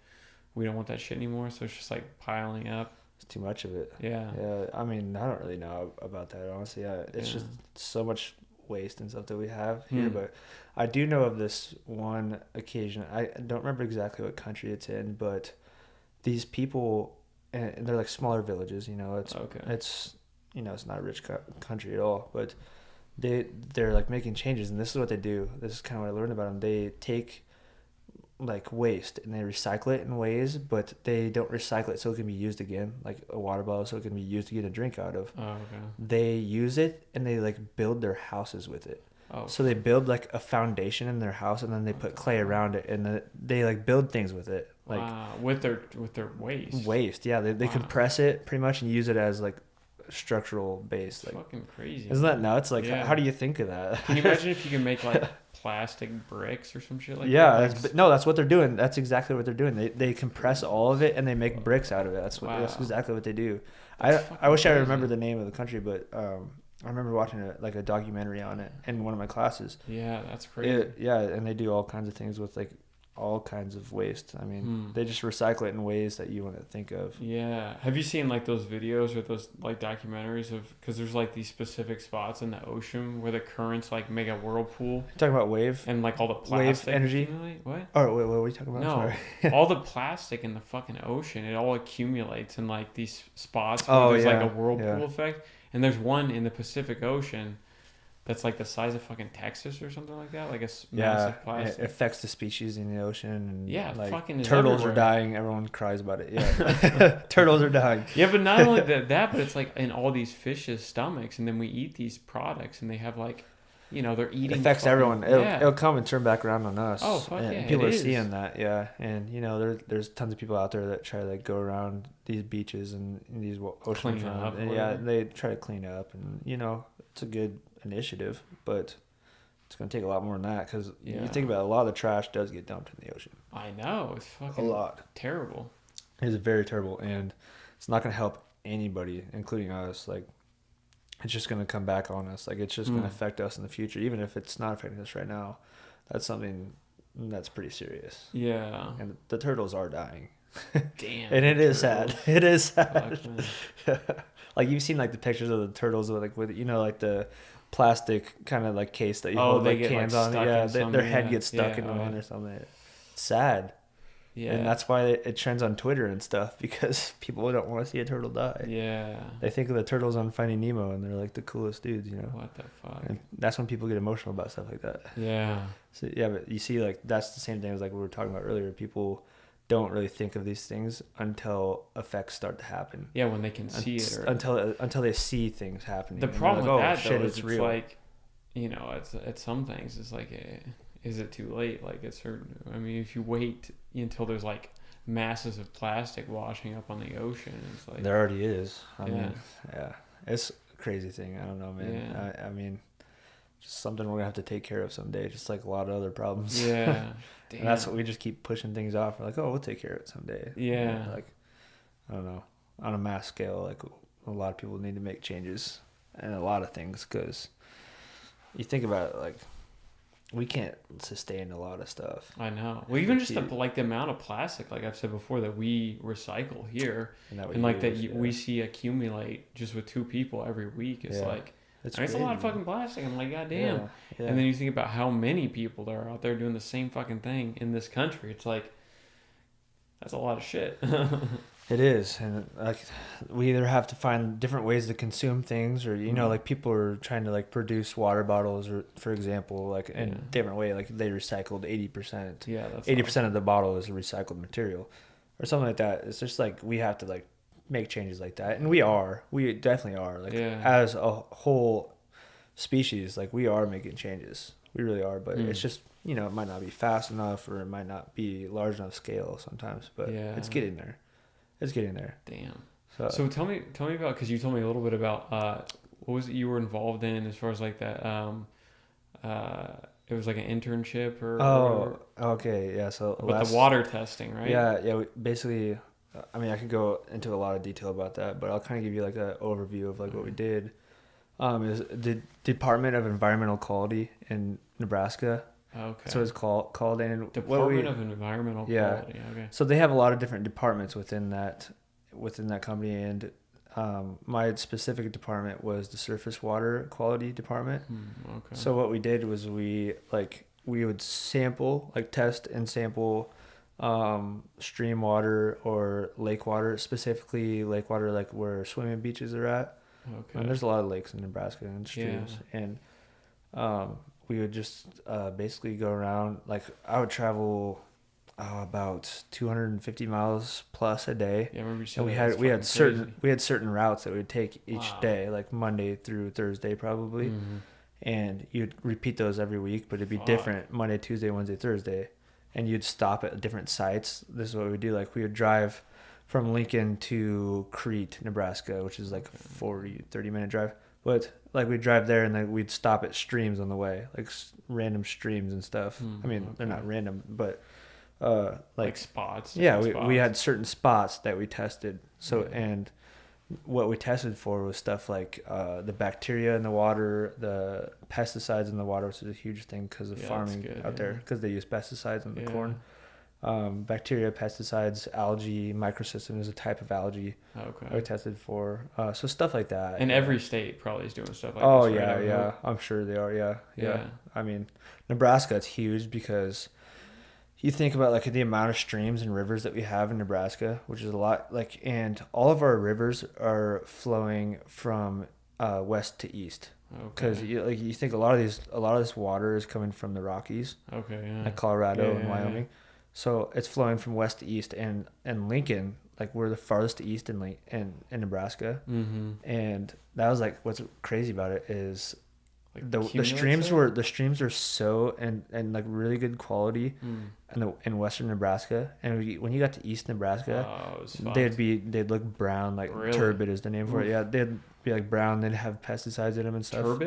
Speaker 1: we don't want that shit anymore, so it's just like piling up.
Speaker 2: It's too much of it.
Speaker 1: Yeah.
Speaker 2: I mean, I don't really know about that, honestly. It's just so much waste and stuff that we have here, but I do know of this one occasion. I don't remember exactly what country it's in, but these people, and they're like smaller villages, it's it's not a rich country at all, but they're like making changes, and this is what they do. This is kind of what I learned about them. They take like waste and they recycle it in ways, but they don't recycle it so it can be used again, like a water bottle, so it can be used to get a drink out of.
Speaker 1: Oh, okay.
Speaker 2: They use it and they like build their houses with it.
Speaker 1: Oh,
Speaker 2: so they build like a foundation in their house, and then they put clay around it, and they like build things with it, like
Speaker 1: with their waste.
Speaker 2: Yeah, they compress it pretty much and use it as like structural base. Like,
Speaker 1: fucking crazy.
Speaker 2: Isn't that nuts? Like, how do you think of that?
Speaker 1: Can you imagine if you can make like plastic bricks or some shit like
Speaker 2: that? That's what they're doing. That's exactly what they're doing. They compress all of it and they make bricks out of it. That's exactly what they do. I wish I remember the name of the country, but I remember watching a documentary on it in one of my classes.
Speaker 1: Yeah, that's crazy.
Speaker 2: And they do all kinds of things with like all kinds of waste. I mean, they just recycle it in ways that you wouldn't think of.
Speaker 1: Yeah. Have you seen like those videos or those like documentaries of, because there's like these specific spots in the ocean where the currents like make a whirlpool.
Speaker 2: You're talking about wave?
Speaker 1: And like all the plastic.
Speaker 2: Wave energy?
Speaker 1: What?
Speaker 2: Oh, wait, what are you talking about?
Speaker 1: No.
Speaker 2: Sorry.
Speaker 1: All the plastic in the fucking ocean, it all accumulates in like these spots where there's like a whirlpool effect. And there's one in the Pacific Ocean that's like the size of fucking Texas or something like that, like a massive plastic.
Speaker 2: It affects the species in the ocean, and
Speaker 1: like fucking
Speaker 2: turtles are dying. Everyone cries about it. Yeah, turtles are dying.
Speaker 1: Yeah, but not only that, but it's like in all these fish's stomachs, and then we eat these products, and they have like, they're eating.
Speaker 2: It affects everyone. It'll come and turn back around on us.
Speaker 1: Oh fuck
Speaker 2: and
Speaker 1: yeah!
Speaker 2: People are seeing that. Yeah, and there's tons of people out there that try to like go around these beaches and these ocean front, and they try to clean up, and it's a good initiative, but it's going to take a lot more than that, because you think about it, a lot of the trash does get dumped in the ocean.
Speaker 1: I know, it's fucking
Speaker 2: a lot.
Speaker 1: Terrible.
Speaker 2: It's very terrible, and it's not going to help anybody, including us. Like, it's just going to come back on us. Like, it's just going to affect us in the future, even if it's not affecting us right now. That's something that's pretty serious.
Speaker 1: Yeah.
Speaker 2: And the turtles are dying.
Speaker 1: Damn.
Speaker 2: And it is sad. It is sad. Like, you've seen like the pictures of the turtles with like the plastic kind of like case that you hold like cans on. Yeah, their head gets stuck in one or something. It's sad. Yeah. And that's why it trends on Twitter and stuff, because people don't want to see a turtle die.
Speaker 1: Yeah.
Speaker 2: They think of the turtles on Finding Nemo, and they're like the coolest dudes,
Speaker 1: What the fuck?
Speaker 2: And that's when people get emotional about stuff like that.
Speaker 1: Yeah.
Speaker 2: So yeah, but you see, like, that's the same thing as like we were talking about earlier. People don't really think of these things until effects start to happen.
Speaker 1: Yeah, when they can see it.
Speaker 2: Until they see things happening.
Speaker 1: The problem with that, though, is it's real. Like, it's some things, it's like, is it too late? Like, it's certain. I mean, if you wait until there's like masses of plastic washing up on the ocean, it's like
Speaker 2: there already is. I mean, it's a crazy thing. I don't know, man.
Speaker 1: Yeah.
Speaker 2: I mean, just something we're gonna have to take care of someday, just like a lot of other problems.
Speaker 1: Yeah.
Speaker 2: And that's what we just keep pushing things off. We're like, oh, we'll take care of it someday.
Speaker 1: Yeah.
Speaker 2: Like, I don't know, on a mass scale, like a lot of people need to make changes and a lot of things, because you think about it, like, we can't sustain a lot of stuff.
Speaker 1: I know. Well, even just the amount of plastic, like I've said before, that we recycle here, and like we see accumulate just with 2 people every week. It's like, it's a lot of fucking plastic. I'm like, goddamn. Yeah. And then you think about how many people there are out there doing the same fucking thing in this country. It's like, that's a lot of shit.
Speaker 2: It is, and like we either have to find different ways to consume things, or like people are trying to like produce water bottles, or for example, like in a different way, like they recycled 80%.
Speaker 1: Yeah, that's
Speaker 2: 80% of the bottle is recycled material, or something like that. It's just like we have to like make changes like that, and we definitely are, like as a whole species, like we are making changes. We really are, but it's just it might not be fast enough, or it might not be large enough scale sometimes, but it's getting there. It's getting there.
Speaker 1: Damn. So tell me about, because you told me a little bit about what was it you were involved in as far as like that. It was like an internship or
Speaker 2: okay, yeah. So
Speaker 1: the water testing, right?
Speaker 2: Yeah. Basically, I mean, I could go into a lot of detail about that, but I'll kind of give you like an overview of like what we did. Is the Department of Environmental Quality in Nebraska.
Speaker 1: Okay.
Speaker 2: So it's called in
Speaker 1: Department of Environmental Quality. Okay.
Speaker 2: So they have a lot of different departments within that company, and my specific department was the Surface Water Quality Department.
Speaker 1: Okay.
Speaker 2: So what we did was we would sample, like test and sample stream water or lake water, specifically lake water, like where swimming beaches are at.
Speaker 1: Okay.
Speaker 2: And there's a lot of lakes in Nebraska and streams, and we would just basically go around. Like I would travel about 250 miles plus a day.
Speaker 1: Yeah, I remember you said
Speaker 2: and we had certain routes that we would take each day, like Monday through Thursday probably, and you'd repeat those every week, but it'd be different Monday, Tuesday, Wednesday, Thursday, and you'd stop at different sites. This is what we would do. Like we would drive from Lincoln to Crete, Nebraska, which is like 30-minute drive. But like we'd drive there and then we'd stop at streams on the way, like random streams and stuff. I mean, they're not random, but like
Speaker 1: spots.
Speaker 2: Yeah, we had certain spots that we tested. So and what we tested for was stuff like the bacteria in the water, the pesticides in the water, which is a huge thing because of farming out there, because they use pesticides in the corn. Bacteria, pesticides, algae, microcystin is a type of algae.
Speaker 1: Okay.
Speaker 2: I tested for. So stuff like that.
Speaker 1: And every state probably is doing stuff like this.
Speaker 2: Right? Yeah. I'm sure they are. Yeah. I mean, Nebraska, it's huge because you think about like the amount of streams and rivers that we have in Nebraska, which is a lot. Like, and all of our rivers are flowing from west to east. Because you think a lot of this water is coming from the Rockies. Okay. Yeah. Like Colorado and Wyoming. Yeah. So it's flowing from west to east, and Lincoln, like we're the farthest east in Nebraska, and that was like what's crazy about it is like the streams are so and like really good quality in western Nebraska, and when you got to east Nebraska, they'd look brown, like turbid is the name for it. Yeah, they'd be like brown. They'd have pesticides in them and stuff.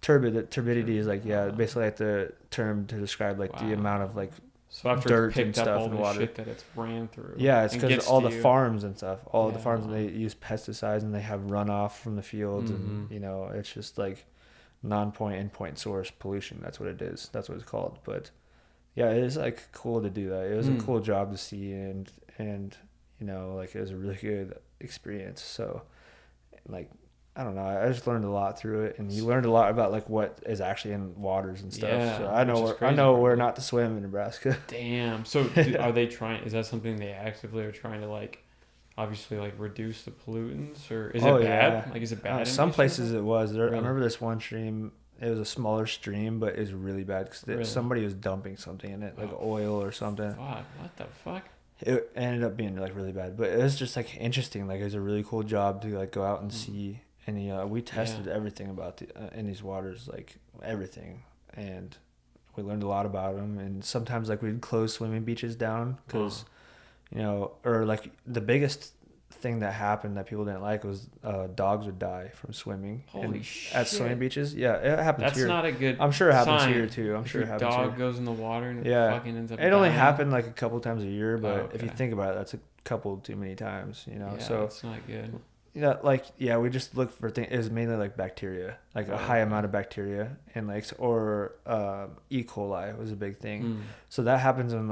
Speaker 2: Turbidity is like basically like the term to describe like the amount of like.
Speaker 1: So after
Speaker 2: dirt
Speaker 1: it's
Speaker 2: and stuff
Speaker 1: all
Speaker 2: and
Speaker 1: the
Speaker 2: water.
Speaker 1: Shit that it's ran through.
Speaker 2: Yeah, it's because all the farms and stuff. All the farms, they use pesticides and they have runoff from the fields, and it's just like non-point endpoint source pollution. That's what it is. That's what it's called. But yeah, it is like cool to do that. It was a cool job to see, and like it was a really good experience. So like, I don't know. I just learned a lot through it, and you learned a lot about like what is actually in waters and stuff. Yeah, so I know where not to swim in Nebraska.
Speaker 1: Damn. So are they trying? Is that something they actively are trying to like, obviously like reduce the pollutants, or is it bad? Yeah. Like, is it bad?
Speaker 2: Some places it was. Really? I remember this one stream. It was a smaller stream, but it was really bad because somebody was dumping something in it, like oil or something.
Speaker 1: Fuck! What the fuck?
Speaker 2: It ended up being like really bad, but it was just like interesting. Like it was a really cool job to like go out and see. And we tested everything about in these waters, like everything, and we learned a lot about them. And sometimes like we'd close swimming beaches down because, or like the biggest thing that happened that people didn't like was dogs would die from swimming.
Speaker 1: Holy shit!
Speaker 2: At swimming beaches, yeah, it happens here.
Speaker 1: That's not a good.
Speaker 2: I'm sure it happens
Speaker 1: sign.
Speaker 2: here too. I'm sure it happens
Speaker 1: dog
Speaker 2: here.
Speaker 1: Goes in the water and it fucking ends up.
Speaker 2: It only happened like a couple times a year, but if you think about it, that's a couple too many times. So
Speaker 1: it's not good.
Speaker 2: We just look for things. It was mainly like bacteria, like a high amount of bacteria in lakes, or Ecoli was a big thing. So that happens in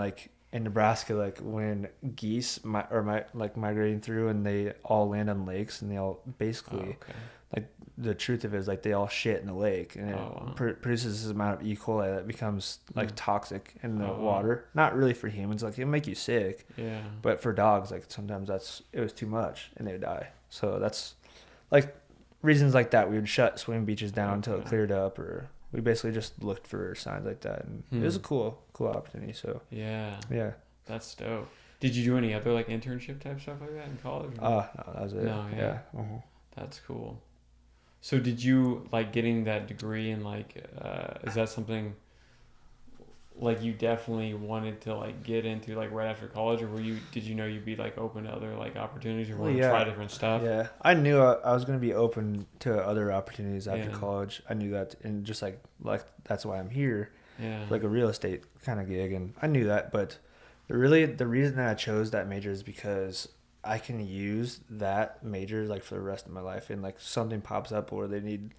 Speaker 2: Nebraska, like when geese migrating through, and they all land on lakes, and they all basically like the truth of it is like they all shit in the lake, and it
Speaker 1: wow.
Speaker 2: produces this amount of Ecoli that becomes like toxic in the water. Not really for humans, like it'll make you sick.
Speaker 1: Yeah.
Speaker 2: But for dogs, like sometimes it was too much and they would die. So that's like reasons like that. We would shut swimming beaches down until it cleared up, or we basically just looked for signs like that, and it was a cool opportunity. So
Speaker 1: yeah,
Speaker 2: that's
Speaker 1: dope. Did you do any other like internship type stuff like that in college?
Speaker 2: No, that was it.
Speaker 1: No, yeah. That's cool. So did you like getting that degree and like is that something like you definitely wanted to like get into like right after college, or did you know you'd be like open to other like opportunities, or want to try different stuff?
Speaker 2: Yeah, I knew I was going to be open to other opportunities after college. I knew that, and just like that's why I'm here.
Speaker 1: Yeah.
Speaker 2: Like a real estate kind of gig, and I knew that, but the reason that I chose that major is because I can use that major like for the rest of my life, and like something pops up where they need,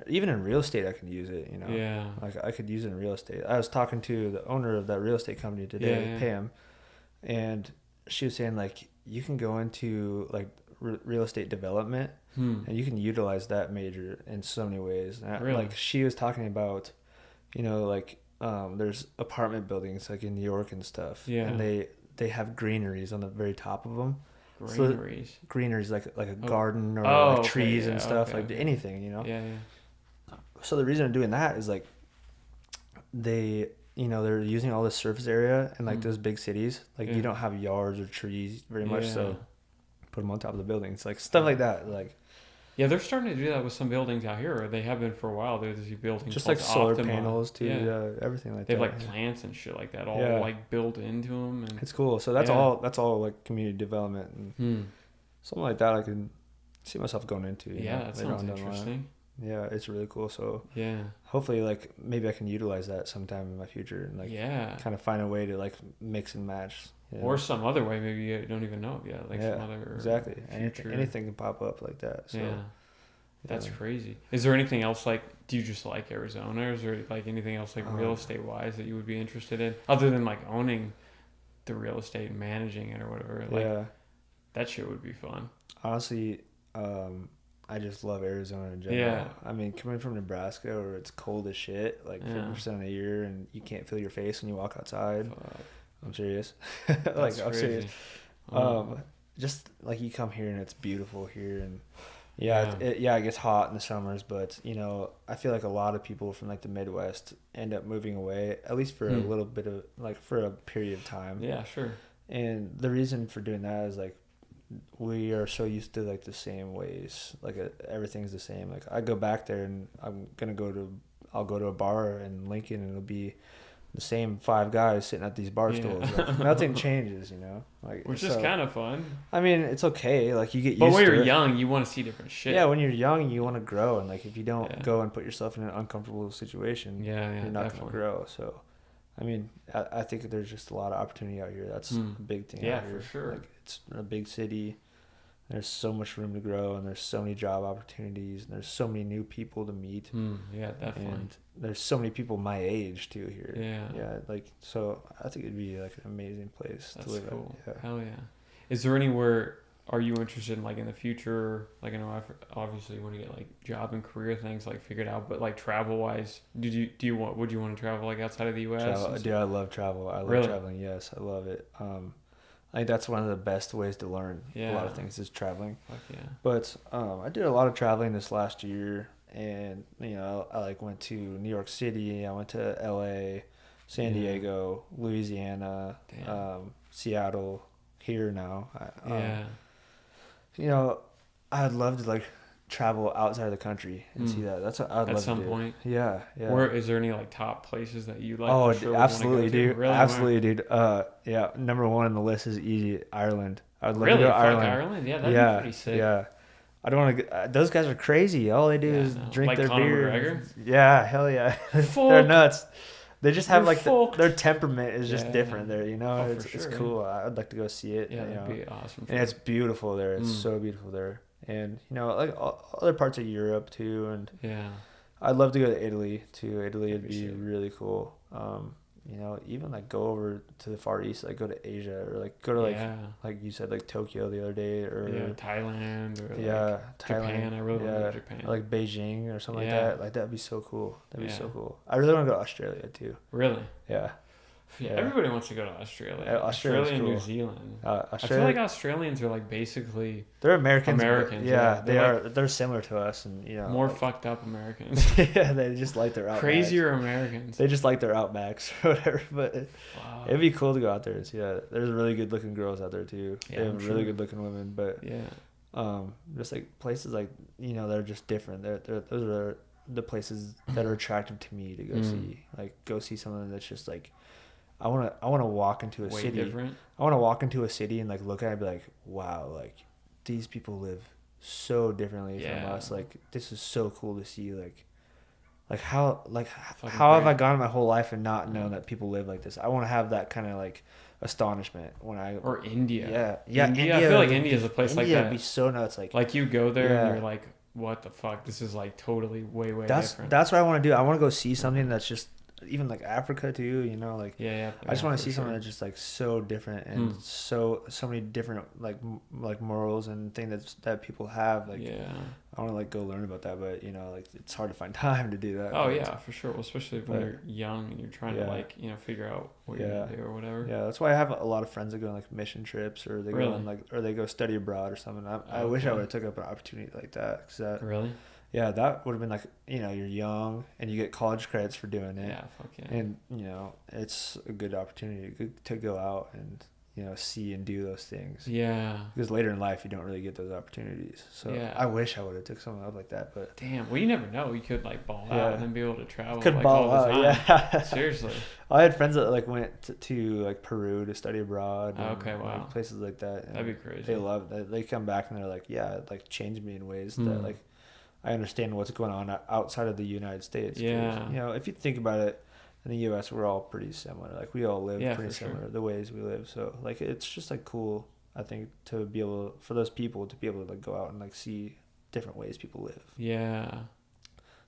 Speaker 2: even in real estate I can use it, you know.
Speaker 1: Yeah.
Speaker 2: Like I could use it in real estate. I was talking to the owner of that real estate company today, Pam, and she was saying like you can go into like real estate development and you can utilize that major in so many ways.
Speaker 1: Really?
Speaker 2: Like she was talking about, you know, like there's apartment buildings like in New York and stuff, and they have greeneries on the very top of them.
Speaker 1: Greeneries.
Speaker 2: So greeneries like a garden or like trees and stuff, like anything, you know.
Speaker 1: Yeah.
Speaker 2: So the reason I'm doing that is like they're using all this surface area in like those big cities. Like you don't have yards or trees very much, so put them on top of the buildings, like stuff like that. Like
Speaker 1: they're starting to do that with some buildings out here, or they have been for a while. There's these buildings
Speaker 2: just like solar
Speaker 1: Optima.
Speaker 2: panels too, everything like that.
Speaker 1: They have like plants and shit like that all like built into them, and
Speaker 2: it's cool. So that's all like community development and something like that. I can see myself going into.
Speaker 1: That sounds interesting.
Speaker 2: Yeah, it's really cool. So
Speaker 1: yeah,
Speaker 2: hopefully like maybe I can utilize that sometime in my future and like kind of find a way to like mix and match. You know?
Speaker 1: Or some other way, maybe you don't even know of yet. Like some other
Speaker 2: exactly. Anything can pop up like that. So,
Speaker 1: that's crazy. Is there anything else like? Do you just like Arizona, or is there like anything else like real estate wise that you would be interested in, other than like owning the real estate and managing it or whatever? Like, that shit would be fun.
Speaker 2: Honestly, I just love Arizona in general. Yeah. I mean, coming from Nebraska where it's cold as shit, like 50% of the year, and you can't feel your face when you walk outside. I'm serious. Like, I'm serious. Just like you come here and it's beautiful here, and it gets hot in the summers, but you know, I feel like a lot of people from like the Midwest end up moving away, at least for a little bit of like for a period of time.
Speaker 1: Yeah, sure.
Speaker 2: And the reason for doing that is like we are so used to like the same ways, like everything's the same. Like I go back there and I'll go to a bar in Lincoln and it'll be the same 5 guys sitting at these bar stools. Like, nothing changes, you know. Like,
Speaker 1: which is kind of fun.
Speaker 2: I mean, it's okay. Like you get used to
Speaker 1: it. But when
Speaker 2: you're
Speaker 1: you're young, you want to see different shit.
Speaker 2: Yeah, when you're young, you want to grow, and like if you don't go and put yourself in an uncomfortable situation, you're not going to grow. So, I mean, I think there's just a lot of opportunity out here. That's a big thing.
Speaker 1: Yeah,
Speaker 2: out here.
Speaker 1: for sure.
Speaker 2: Like it's a big city. There's so much room to grow, and there's so many job opportunities, and there's so many new people to meet.
Speaker 1: Yeah, definitely.
Speaker 2: And there's so many people my age too here.
Speaker 1: Yeah.
Speaker 2: Like so, I think it'd be like an amazing place to live.
Speaker 1: Cool.
Speaker 2: At. Yeah.
Speaker 1: Hell yeah. Is there anywhere? Are you interested in like in the future? Like I know obviously you want to get like job and career things like figured out, but like travel wise, would you want to travel like outside of the U.S.?
Speaker 2: Dude, I love travel. I love traveling. Yes, I love it. I think that's one of the best ways to learn a lot of things is traveling.
Speaker 1: Fuck yeah.
Speaker 2: But I did a lot of traveling this last year, and you know, I like went to New York City, I went to LA, San Diego, Louisiana, Seattle, here now. You know, I'd love to like travel outside of the country and see that. That's what I'd love to do. At some point. Yeah.
Speaker 1: Where is there any like top places that you like?
Speaker 2: Oh,
Speaker 1: for sure
Speaker 2: absolutely, dude.
Speaker 1: Really?
Speaker 2: Absolutely, dude. Yeah. Number 1 on the list is easy. Ireland. I'd love to go to
Speaker 1: Ireland. Yeah, that'd be pretty sick.
Speaker 2: Yeah. I don't want to. Those guys are crazy. All they do is drink their beer.
Speaker 1: McGregor?
Speaker 2: Yeah, hell yeah. They're nuts. They just have like their temperament is just different there. You know, it's cool. I'd like to go see it.
Speaker 1: Yeah, that'd be awesome.
Speaker 2: And it's beautiful there. It's so beautiful there. And you know, like other parts of Europe too, and I'd love to go to Italy too. Italy would be really cool. even like go over to the Far East, like go to Asia, or like go to like you said, like Tokyo the other day, or
Speaker 1: Thailand, or
Speaker 2: Thailand.
Speaker 1: Japan. I really want to go to Japan.
Speaker 2: Or like Beijing or something like that. Like that'd be so cool. That'd be so cool. I really want to go to Australia too.
Speaker 1: Really?
Speaker 2: Yeah.
Speaker 1: Yeah, everybody wants to go to Australia.
Speaker 2: Australia and
Speaker 1: cool. New Zealand. I feel like Australians are like basically
Speaker 2: they're Americans. Yeah, they are.
Speaker 1: Like,
Speaker 2: they're similar to us, and
Speaker 1: more fucked up Americans.
Speaker 2: Yeah, they just like their Outbacks.
Speaker 1: Crazier Americans.
Speaker 2: They just like their Outbacks or whatever. But it'd be cool to go out there. So, there's really good looking girls out there too. Yeah, they have really good looking women, but just like places like they're just different. Those are the places that are attractive to me to go see. Like go see something that's just like. I want to walk into a city.
Speaker 1: Different.
Speaker 2: I want to walk into a city and like look at it and be like, wow, like these people live so differently from us. Like this is so cool to see. How have I gone my whole life and not known that people live like this? I want to have that kind of like astonishment when I
Speaker 1: or India.
Speaker 2: India.
Speaker 1: I feel like India is a place like that.
Speaker 2: India would be so nuts. Like
Speaker 1: you go there and you're like, what the fuck? This is like totally way different.
Speaker 2: That's what I want to do. I want to go see something that's just. Even like Africa too, I just want to see something that's just like so different and so many different like morals and things that people have. Like, I want to like go learn about that, but like it's hard to find time to do that.
Speaker 1: Oh yeah, for sure. Well, especially when you're young and you're trying to like figure out what you're gonna do or whatever.
Speaker 2: Yeah, that's why I have a lot of friends that go on like mission trips or they go on or they go study abroad or something. I wish I would have took up an opportunity like that.
Speaker 1: Really.
Speaker 2: Yeah, that would have been like, you're young and you get college credits for doing it.
Speaker 1: Yeah, fuck yeah.
Speaker 2: And, it's a good opportunity to go out and, see and do those things.
Speaker 1: Yeah.
Speaker 2: Because later in life, you don't really get those opportunities. So I wish I would have took something up like that. But
Speaker 1: damn, well, you never know. You could like ball out and then be able to travel.
Speaker 2: Could ball
Speaker 1: all the time.
Speaker 2: Yeah.
Speaker 1: Seriously.
Speaker 2: I had friends that like went to like Peru to study abroad. And,
Speaker 1: okay, wow.
Speaker 2: Like, places like that. And
Speaker 1: that'd be crazy.
Speaker 2: They love it. They come back and they're like, yeah, it like changed me in ways that like, I understand what's going on outside of the United States.
Speaker 1: Yeah.
Speaker 2: If you think about it, in the U.S., we're all pretty similar. Like, we all live pretty similar, the ways we live. So, like, it's just, like, cool, I think, to be able, for those people to be able to, like, go out and, like, see different ways people live.
Speaker 1: Yeah.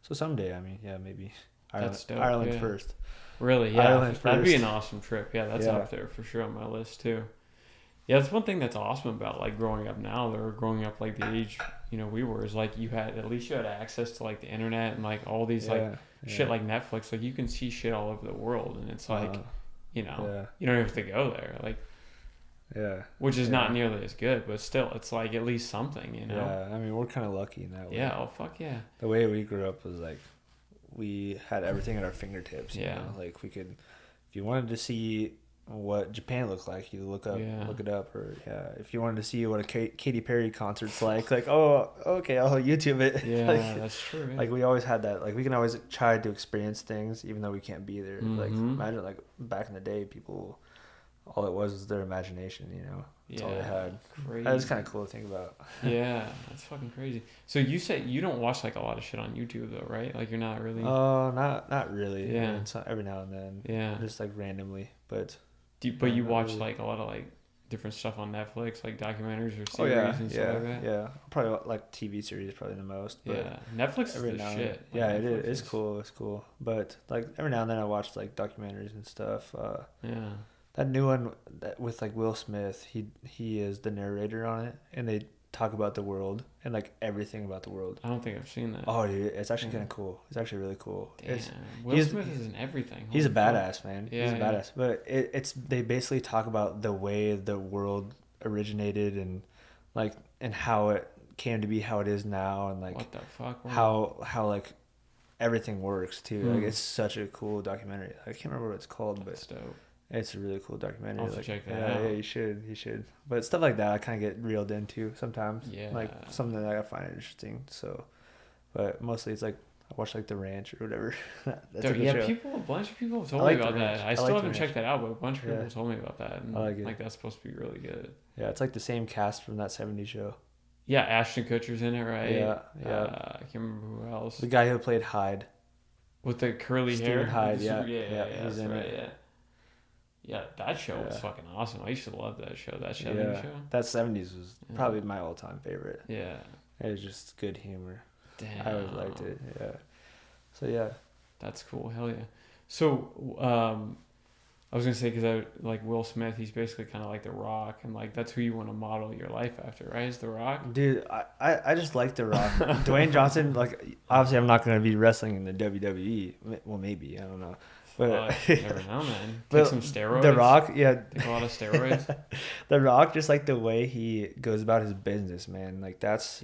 Speaker 2: So, someday, I mean, maybe
Speaker 1: That's
Speaker 2: Ireland first.
Speaker 1: Really? Yeah.
Speaker 2: Ireland
Speaker 1: that'd
Speaker 2: first.
Speaker 1: be an awesome trip. Yeah, that's up there for sure on my list, too. Yeah, that's one thing that's awesome about like growing up now or growing up like the age we were is like you had access to like the internet and like all these shit like Netflix. Like you can see shit all over the world and it's like you don't have to go there like which is not nearly as good, but still it's like at least something.
Speaker 2: Yeah, I mean we're kind of lucky in that way.
Speaker 1: Yeah. Oh fuck yeah.
Speaker 2: The way we grew up was like we had everything at our fingertips. Like we could, if you wanted to see what Japan looked like, you look it up, or if you wanted to see what a Katy Perry concert's like oh okay, I'll YouTube it.
Speaker 1: That's true. Yeah.
Speaker 2: Like we always had that, like we can always try to experience things even though we can't be there. Like imagine like back in the day, people, all it was their imagination. That's all they had.
Speaker 1: Crazy.
Speaker 2: That was kind of cool to think about.
Speaker 1: Yeah, that's fucking crazy. So you say you don't watch like a lot of shit on YouTube though, right? Like you're not really.
Speaker 2: Oh, not really. Yeah, it's every now and then.
Speaker 1: Yeah,
Speaker 2: just like randomly, but.
Speaker 1: But you watch like a lot of like different stuff on Netflix, like documentaries or series and stuff like that?
Speaker 2: Yeah. Probably like TV series probably the most. But
Speaker 1: Netflix is the shit.
Speaker 2: Yeah, it is. It's cool. It's cool. But like every now and then I watch like documentaries and stuff. That new one with like Will Smith, he is the narrator on it, and they talk about the world and like everything about the world.
Speaker 1: I don't think I've seen that.
Speaker 2: Oh, dude, it's actually kind of cool. It's actually really cool.
Speaker 1: Damn. Will Smith is in everything.
Speaker 2: He's a badass, man. Yeah, he's a badass. But they basically talk about the way the world originated and like and how it came to be how it is now and like
Speaker 1: what the fuck,
Speaker 2: how like everything works too. Like it's such a cool documentary. I can't remember what it's called,
Speaker 1: that's
Speaker 2: but
Speaker 1: dope.
Speaker 2: It's a really cool documentary.
Speaker 1: I'll have to check that out.
Speaker 2: Yeah, you should. But stuff like that, I kind of get reeled into sometimes.
Speaker 1: Yeah.
Speaker 2: Like something that I find interesting. So, but mostly it's like I watch like The Ranch or whatever. That's a good show.
Speaker 1: A bunch of people have told me about that. I still haven't checked that out, but a bunch of people
Speaker 2: Yeah.
Speaker 1: told me about that. And
Speaker 2: I like it.
Speaker 1: Like that's supposed to be really good.
Speaker 2: Yeah, it's like the same cast from that '70s show.
Speaker 1: Yeah, Ashton Kutcher's in it, right?
Speaker 2: Yeah.
Speaker 1: I can't remember who else.
Speaker 2: The guy who played Hyde.
Speaker 1: With the curly hair.
Speaker 2: Stephen Hyde.
Speaker 1: Yeah,
Speaker 2: he's in it.
Speaker 1: Yeah. Yeah, that show was fucking awesome. I used to love that show. That 70s show.
Speaker 2: That '70s was probably my all-time favorite.
Speaker 1: Yeah.
Speaker 2: It was just good humor.
Speaker 1: Damn.
Speaker 2: I always liked it. Yeah. So yeah.
Speaker 1: That's cool. Hell yeah. So, I was gonna say because I like Will Smith. He's basically kind of like The Rock, and like that's who you want to model your life after, right? Is The Rock?
Speaker 2: Dude, I just like The Rock. Dwayne Johnson, like, obviously I'm not going to be wrestling in the WWE. Well, maybe, I don't know. But
Speaker 1: Never know, man. Take
Speaker 2: but
Speaker 1: some steroids.
Speaker 2: The Rock, yeah.
Speaker 1: Take a lot of steroids.
Speaker 2: The Rock, just like the way he goes about his business, man. Like that's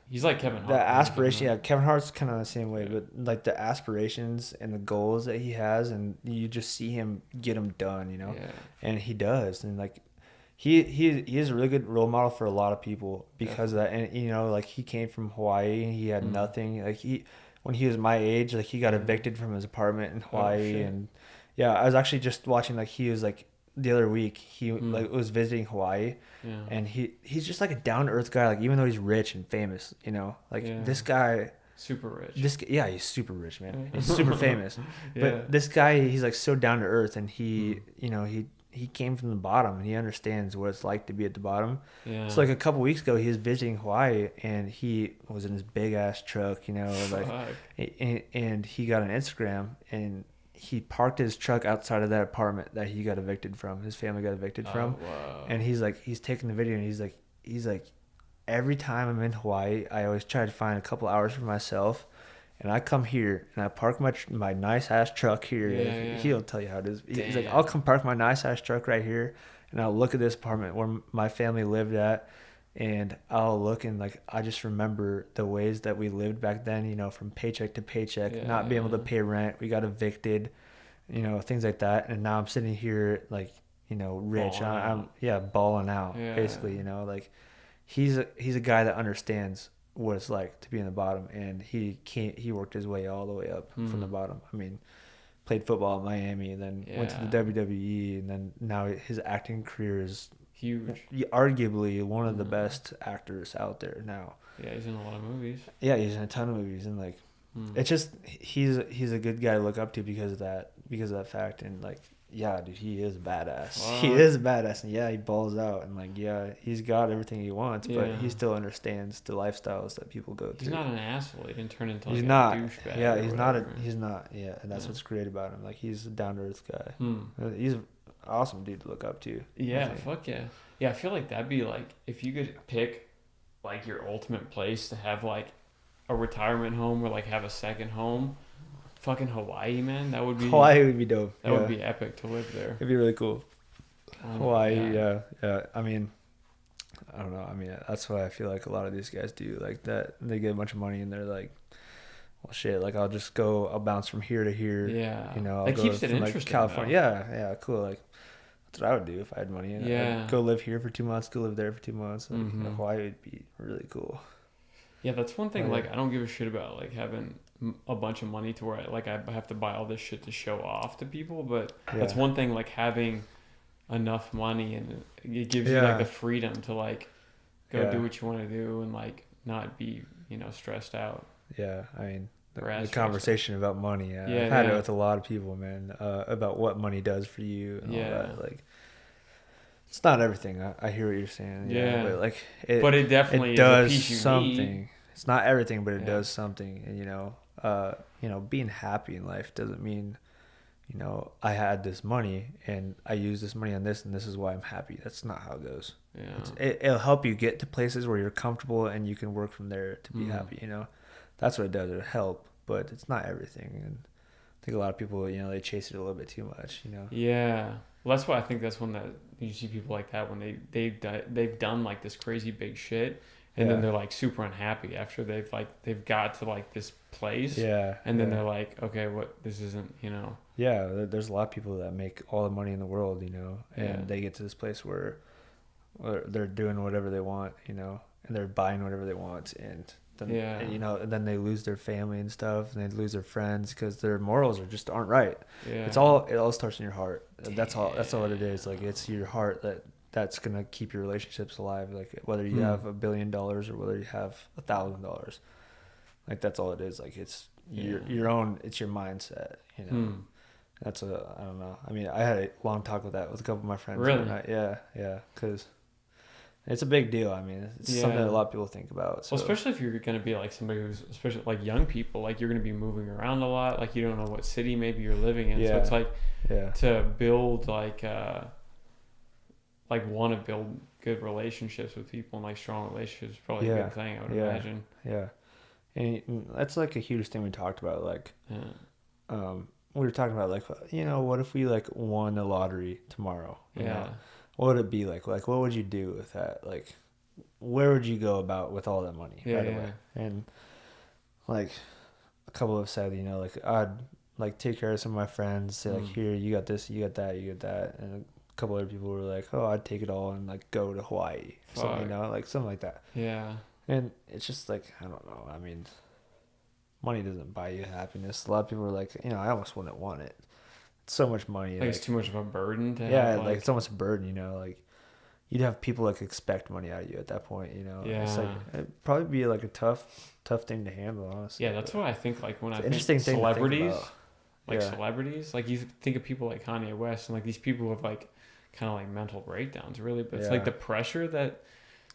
Speaker 1: he's like Kevin Hart.
Speaker 2: The aspiration, yeah. Kevin Hart's kind of the same way,
Speaker 1: Yeah.
Speaker 2: but like the aspirations and the goals that he has, and you just see him get them done, you know.
Speaker 1: Yeah.
Speaker 2: And he does, and like he is a really good role model for a lot of people because of that. And you know, like he came from Hawaii and he had nothing. Like when he was my age, like he got evicted from his apartment in Hawaii, and yeah, I was actually just watching, like, he was like the other week he like was visiting Hawaii, and he's just like a down to earth guy. Like, even though he's rich and famous, you know, like this guy.
Speaker 1: Super rich.
Speaker 2: He's super rich, man. He's super famous. But this guy, he's like so down to earth, and he, you know, he came from the bottom, and he understands what it's like to be at the bottom. Yeah. So like a couple weeks ago, he was visiting Hawaii, and he was in his big ass truck, you know, like, and he got an Instagram, and he parked his truck outside of that apartment that he got evicted from. His family got evicted from. Wow. And he's taking the video, and he's like, every time I'm in Hawaii, I always try to find a couple hours for myself. And I come here and I park my nice ass truck here. He'll tell you how it is. He's like, I'll come park my nice ass truck right here, and I'll look at this apartment where my family lived at, and I'll look, and like I just remember the ways that we lived back then. You know, from paycheck to paycheck, not being able to pay rent. We got evicted, you know, things like that. And now I'm sitting here like, you know, rich. I'm balling out basically. You know, like he's a guy that understands what it's like to be in the bottom, and he worked his way all the way up from the bottom. I mean, played football at Miami, and then went to the WWE, and then now his acting career is
Speaker 1: huge.
Speaker 2: Arguably one of the best actors out there now.
Speaker 1: Yeah, he's in a lot of movies.
Speaker 2: Yeah, he's in a ton of movies, and like it's just he's a good guy to look up to because of that fact. And like, yeah, dude, he is badass. Wow. He is badass, and he balls out, and like, he's got everything he wants, but he still understands the lifestyles that people go through.
Speaker 1: He's not an asshole. He didn't turn into
Speaker 2: like a douchebag. Yeah, he's not. Yeah, and that's what's great about him. Like, he's a down to earth guy. He's an awesome dude to look up to.
Speaker 1: Yeah, fuck yeah. Yeah, I feel like that'd be like, if you could pick like your ultimate place to have like a retirement home or like have a second home. Fucking Hawaii, man.
Speaker 2: Hawaii would be dope.
Speaker 1: That would be epic to live there.
Speaker 2: It'd be really cool. Hawaii, yeah. I mean, I don't know. I mean, that's what I feel like a lot of these guys do. Like that, they get a bunch of money and they're like, well, shit. Like, I'll bounce from here to here. Yeah. You know, I'll
Speaker 1: that
Speaker 2: go
Speaker 1: keeps it
Speaker 2: from
Speaker 1: interesting.
Speaker 2: Like California. Yeah, cool. Like, that's what I would do if I had money. I'd go live here for 2 months. Go live there for 2 months. Like, Hawaii would be really cool.
Speaker 1: Yeah, that's one thing. Like, I don't give a shit about like having a bunch of money to where I have to buy all this shit to show off to people, but that's one thing, like having enough money, and it gives you like the freedom to like go do what you want to do and like not be, you know, stressed out.
Speaker 2: I mean, the conversation about money, I've had it with a lot of people, man, about what money does for you and all that. Like, it's not everything. I hear what you're saying, but like
Speaker 1: it definitely
Speaker 2: does
Speaker 1: is a piece
Speaker 2: something. It's not everything, but it does something. And you know, being happy in life doesn't mean, you know, I had this money and I used this money on this, and this is why I'm happy. That's not how it goes. It'll help you get to places where you're comfortable and you can work from there to be happy. You know, that's what it does. It'll help, but it's not everything. And I think a lot of people, you know, they chase it a little bit too much. You know.
Speaker 1: Yeah. Well, that's why I think that's when you see people like that when they've done like this crazy big shit. And then they're like super unhappy after they've got to like this place. Yeah. And then they're like, okay, this isn't, you know. Yeah,
Speaker 2: there's a lot of people that make all the money in the world, you know, and they get to this place where they're doing whatever they want, you know, and they're buying whatever they want, and then and, you know, and then they lose their family and stuff, and they lose their friends because their morals aren't right. Yeah. It all starts in your heart. That's all it is. Like, it's your heart that's gonna keep your relationships alive. Like, whether you have $1 billion or whether you have $1,000, like, that's all it is. Like, it's your own. It's your mindset. You know. That's I don't know. I mean, I had a long talk with a couple of my friends.
Speaker 1: Really?
Speaker 2: Yeah. Because It's a big deal. I mean, it's something that a lot of people think about. So.
Speaker 1: Well, especially if you're going to be like somebody who's, especially like young people, like you're going to be moving around a lot. Like you don't know what city maybe you're living in. So it's like to build like want to build good relationships with people and like strong relationships is probably a good thing, I would imagine.
Speaker 2: Yeah. And that's like a huge thing we talked about. Like, we were talking about like, what if we like won the lottery tomorrow? You know? What would it be like? Like, what would you do with that? Like, where would you go about with all that money right away? And like, a couple have said, like I'd like take care of some of my friends, say like, here, you got this, you got that, you got that, and a couple other people were like, oh, I'd take it all and like go to Hawaii, something, like something like that.
Speaker 1: Yeah.
Speaker 2: And it's just like, I don't know. I mean, money doesn't buy you happiness. A lot of people are like, I almost wouldn't want it. It's so much money.
Speaker 1: Like it's too much of a burden to have.
Speaker 2: Yeah, like it's almost a burden, like you'd have people like expect money out of you at that point,
Speaker 1: Yeah.
Speaker 2: It's like, it'd probably be like a tough thing to handle, honestly.
Speaker 1: Yeah, that's what I think, like when I think
Speaker 2: interesting
Speaker 1: celebrities, celebrities, like you think of people like Kanye West and like these people with like kind of like mental breakdowns, really, but it's like the pressure that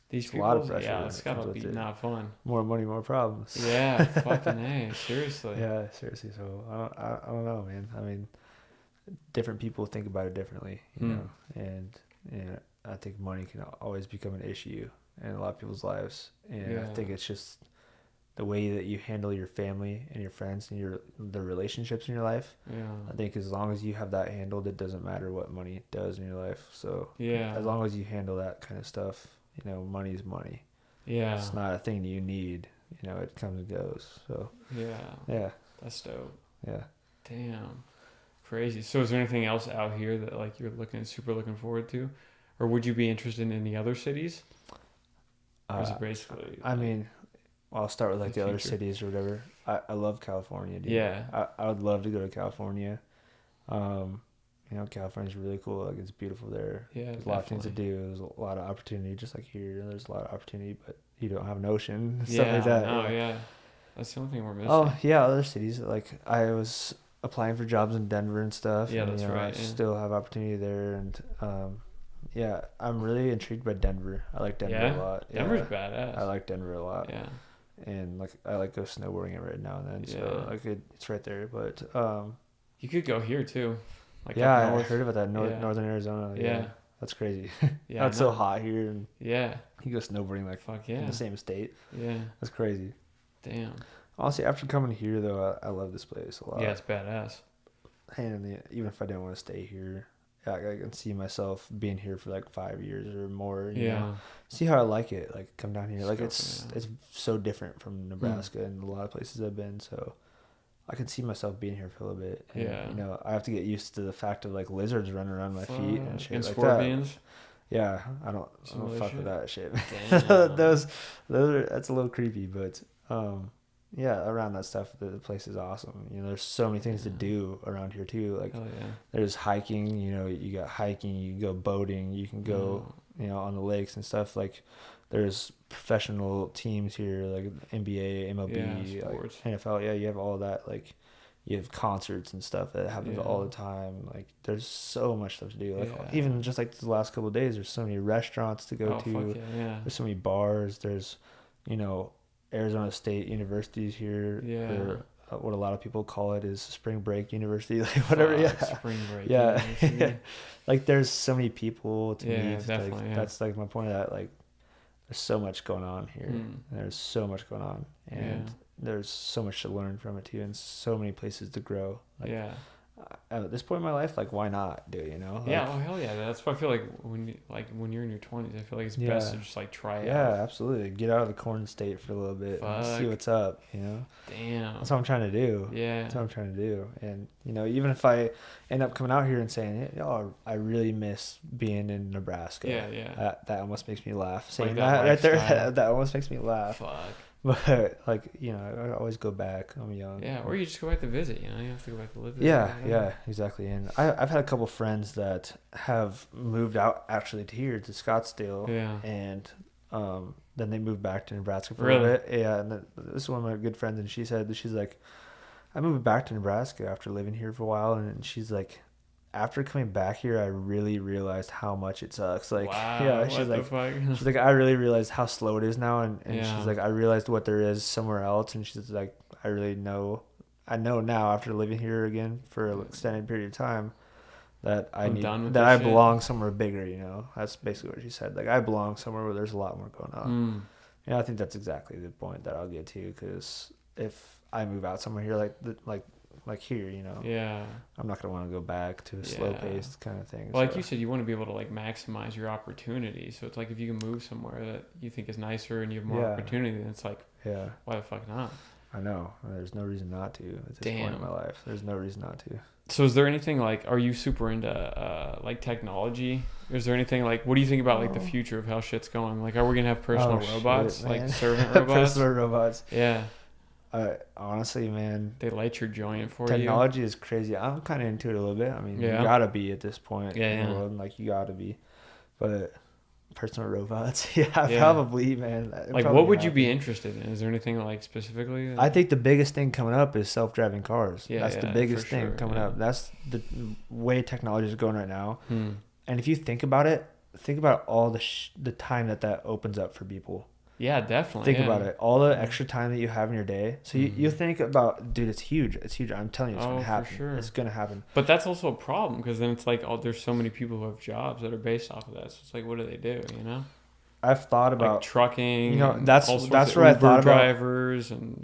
Speaker 1: these people, a lot of pressure. It's gotta be not fun.
Speaker 2: More money, more problems.
Speaker 1: Yeah, fucking A, seriously.
Speaker 2: Yeah, seriously. So I don't know, man. I mean, different people think about it differently, you know, and I think money can always become an issue in a lot of people's lives, and I think it's just the way that you handle your family and your friends and the relationships in your life. Yeah, I think as long as you have that handled, it doesn't matter what money does in your life. So as long as you handle that kind of stuff, money is money. Yeah, it's not a thing that you need. It comes and goes. So yeah, that's
Speaker 1: dope.
Speaker 2: Yeah,
Speaker 1: damn, crazy. So is there anything else out here that like you're super looking forward to, or would you be interested in any other cities? Or is it basically?
Speaker 2: I mean, I'll start with like the other cities or whatever. I love California, dude.
Speaker 1: Yeah,
Speaker 2: I would love to go to California. California's really cool. Like it's beautiful there. Yeah, there's a lot of things to do. There's a lot of opportunity, just like here. There's a lot of opportunity, but you don't have an ocean, stuff like that.
Speaker 1: Oh yeah, that's the only thing we're missing.
Speaker 2: Oh yeah, other cities. Like I was applying for jobs in Denver and stuff.
Speaker 1: Yeah, that's right.
Speaker 2: I still have opportunity there, and I'm really intrigued by Denver. I like Denver a lot.
Speaker 1: Denver's badass.
Speaker 2: I like Denver a lot.
Speaker 1: Yeah.
Speaker 2: And like I like go snowboarding every now and then, so like it's right there. But
Speaker 1: you could go here too.
Speaker 2: Like I heard about that northern Arizona. Yeah, that's crazy. Yeah, it's so hot here, and you go snowboarding like in the same state. Yeah, that's crazy.
Speaker 1: Damn.
Speaker 2: Honestly, after coming here though, I love this place a lot.
Speaker 1: Yeah, it's badass.
Speaker 2: And even if I didn't want to stay here, I can see myself being here for like 5 years or more. You know? See how I like it. Like come down here. Like it's so different from Nebraska and a lot of places I've been. So I can see myself being here for a little bit. And, I have to get used to the fact of like lizards running around my feet and shit
Speaker 1: and
Speaker 2: like
Speaker 1: scorpions.
Speaker 2: That. Yeah, I don't fuck with that shit. those are, that's a little creepy, but around that stuff, the place is awesome. There's so many things to do around here too. Like there's hiking. You got hiking. You can go boating. You can go on the lakes and stuff. Like there's professional teams here, like NBA, MLB, like NFL. Yeah, you have all that. Like you have concerts and stuff that happens all the time. Like there's so much stuff to do. Like even just like the last couple of days, there's so many restaurants to go to. There's so many bars. There's Arizona State University's here. Yeah. Or what a lot of people call it is spring break university, like whatever.
Speaker 1: Spring break.
Speaker 2: Yeah. Like there's so many people to meet.
Speaker 1: Definitely.
Speaker 2: That's like my point of that. Like there's so much going on here. There's so much going on, and there's so much to learn from it too, and so many places to grow. Like, at this point in my life, like why not do it, Like,
Speaker 1: hell yeah. That's why I feel like when you're in your 20s, I feel like it's best to just like try it out.
Speaker 2: Yeah, absolutely. Get out of the corn state for a little bit and see what's up,
Speaker 1: Damn.
Speaker 2: That's what I'm trying to do. Yeah. That's what I'm trying to do. And, even if I end up coming out here and saying, hey, I really miss being in Nebraska.
Speaker 1: Yeah.
Speaker 2: That almost makes me laugh. Saying that right there, that almost makes me laugh.
Speaker 1: Fuck.
Speaker 2: But like I always go back. I'm young.
Speaker 1: Yeah, or you just go back to visit. You have to go back to live.
Speaker 2: Yeah, exactly. And I've had a couple friends that have moved out actually to here to Scottsdale. Yeah. And then they moved back to Nebraska for a little bit. Yeah. And this is one of my good friends, and she said that she's like, I moved back to Nebraska after living here for a while, and she's like, after coming back here, I really realized how much it sucks. Like,
Speaker 1: wow,
Speaker 2: yeah,
Speaker 1: what the fuck?
Speaker 2: she's like, I really realized how slow it is now, and
Speaker 1: Yeah.
Speaker 2: she's like, I realized what there is somewhere else, and she's like, I know now after living here again for an extended period of time that
Speaker 1: I'm done with
Speaker 2: that
Speaker 1: this
Speaker 2: I
Speaker 1: shit.
Speaker 2: belong somewhere bigger. You know, that's basically what she said. Like, I belong somewhere where there's a lot more going on. And I think that's exactly the point that I'll get to, because if I move out somewhere here, like here, you know,
Speaker 1: Yeah.
Speaker 2: I'm not gonna want to go back to a slow paced kind of thing.
Speaker 1: Well, like you said, you want to be able to like maximize your opportunity. So it's like if you can move somewhere that you think is nicer and you have more opportunity, then it's like, why the fuck not?
Speaker 2: I know. There's no reason not to at this point in my life. There's no reason not to.
Speaker 1: So is there anything like, are you super into like technology? Is there anything like, what do you think about like the future of how shit's going? Like, are we gonna have personal robots, like servant robots?
Speaker 2: Personal robots.
Speaker 1: Yeah.
Speaker 2: Honestly, man,
Speaker 1: they light your joint for
Speaker 2: technology is crazy. I'm kind of into it a little bit. I mean, you gotta be at this point in the world. Like, you gotta be. But personal robots, probably, man.
Speaker 1: Like, what would you be interested in? Is there anything like specifically?
Speaker 2: I think the biggest thing coming up is self-driving cars. That's the biggest thing coming up. That's the way technology is going right now. And if you think about it, think about all the time that opens up for people.
Speaker 1: Yeah, definitely.
Speaker 2: Think about it. All the extra time that you have in your day. So you think about, dude, it's huge. It's huge. I'm telling you, it's going to happen. For sure. It's going to happen.
Speaker 1: But that's also a problem, because then it's like, there's so many people who have jobs that are based off of that. So it's like, what do they do, you know?
Speaker 2: I've thought about
Speaker 1: like trucking.
Speaker 2: You know, that's where I thought about
Speaker 1: drivers and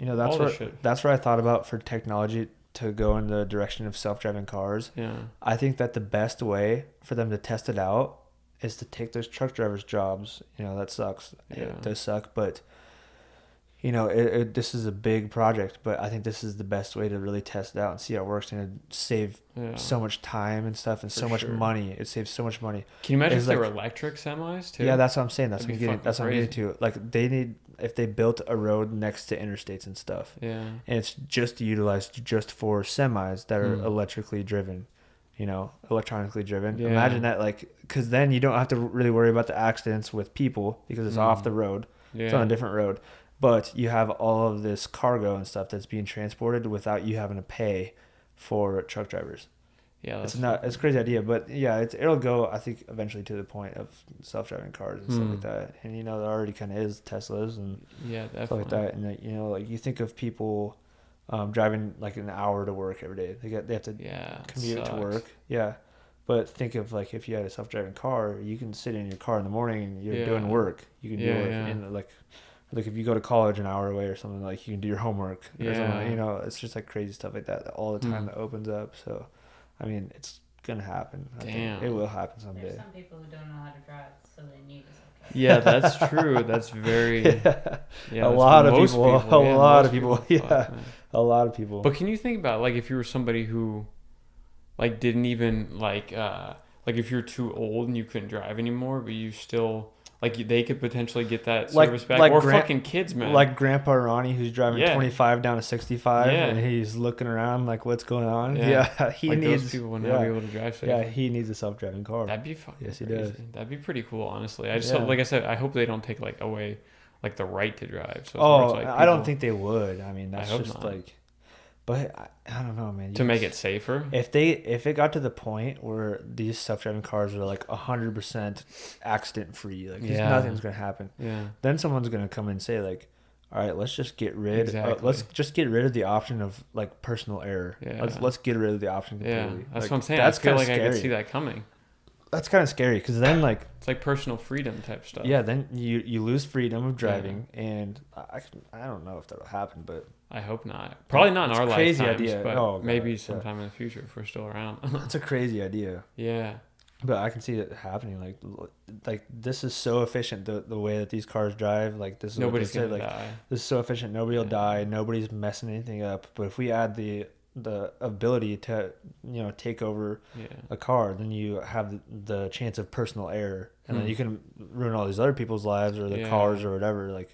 Speaker 2: that's where I thought about for technology to go in the direction of self-driving cars.
Speaker 1: Yeah.
Speaker 2: I think that the best way for them to test it out is to take those truck drivers' jobs. You know, that sucks. Yeah. It does suck, but you know, this is a big project, but I think this is the best way to really test it out and see how it works, and save so much time and stuff, and so much money. It saves so much money.
Speaker 1: Can you imagine if they were electric semis too?
Speaker 2: Yeah, that's what I'm saying. That's what I'm getting to. Like, they need, if they built a road next to interstates and stuff.
Speaker 1: Yeah.
Speaker 2: And it's just utilized just for semis that are electrically driven. You know, electronically driven. Yeah. Imagine that, like, because then you don't have to really worry about the accidents with people, because it's off the road. Yeah. It's on a different road. But you have all of this cargo and stuff that's being transported without you having to pay for truck drivers. Yeah, it's a crazy idea, but yeah, it'll go, I think, eventually to the point of self-driving cars and stuff like that. And you know, there already kind of is Teslas and stuff like that. And you know, like, you think of people driving like an hour to work every day. They have to commute to work. Yeah. But think of, like, if you had a self-driving car, you can sit in your car in the morning and you're doing work. You can do it in like if you go to college an hour away or something, like, you can do your homework or something. You know, it's just like crazy stuff like that all the time that opens up. So, I mean, it's gonna happen. I think it will happen someday.
Speaker 3: There's some people who don't know how to drive, so they need a self-driving.
Speaker 1: Yeah, that's true. That's very
Speaker 2: a lot of people. Yeah, a lot of people.
Speaker 1: But can you think about, like, if you were somebody who, like, didn't even like if you're too old and you couldn't drive anymore, but you still, like, they could potentially get that service back, or fucking kids, man.
Speaker 2: Like Grandpa Ronnie, who's driving 25 down to 65, and he's looking around like, what's going on? Yeah, he like needs.
Speaker 1: Those people would not be able to drive safe.
Speaker 2: Yeah, he needs a self-driving car.
Speaker 1: That'd be fucking
Speaker 2: crazy.
Speaker 1: He does. That'd be pretty cool, honestly. I just like I said, I hope they don't take, like, away, like, the right to drive. So like,
Speaker 2: I don't think they would. I mean, that's just like. But I don't know, man.
Speaker 1: To make it safer?
Speaker 2: If it got to the point where these self-driving cars are like 100% accident-free, like, nothing's going to happen. Yeah. Then someone's going to come and say, like, all right, let's just get rid of the option of, like, personal error. Yeah. Let's get rid of the option completely.
Speaker 1: Yeah. That's what I'm saying. That's kind of like, scary. I could see that coming.
Speaker 2: That's kind of scary, because then, like,
Speaker 1: it's like personal freedom type stuff.
Speaker 2: Yeah, then you lose freedom of driving, and I don't know if that'll happen, but
Speaker 1: I hope not. Probably not in our
Speaker 2: crazy
Speaker 1: lifetimes,
Speaker 2: idea.
Speaker 1: But maybe sometime in the future if we're still around.
Speaker 2: It's a crazy idea.
Speaker 1: Yeah,
Speaker 2: but I can see it happening. Like this is so efficient, the way that these cars drive. Like, this is
Speaker 1: nobody's gonna die.
Speaker 2: This is so efficient. Nobody will die. Nobody's messing anything up. But if we add the ability to, you know, take over a car, then you have the chance of personal error, and then you can ruin all these other people's lives or the cars or whatever. Like,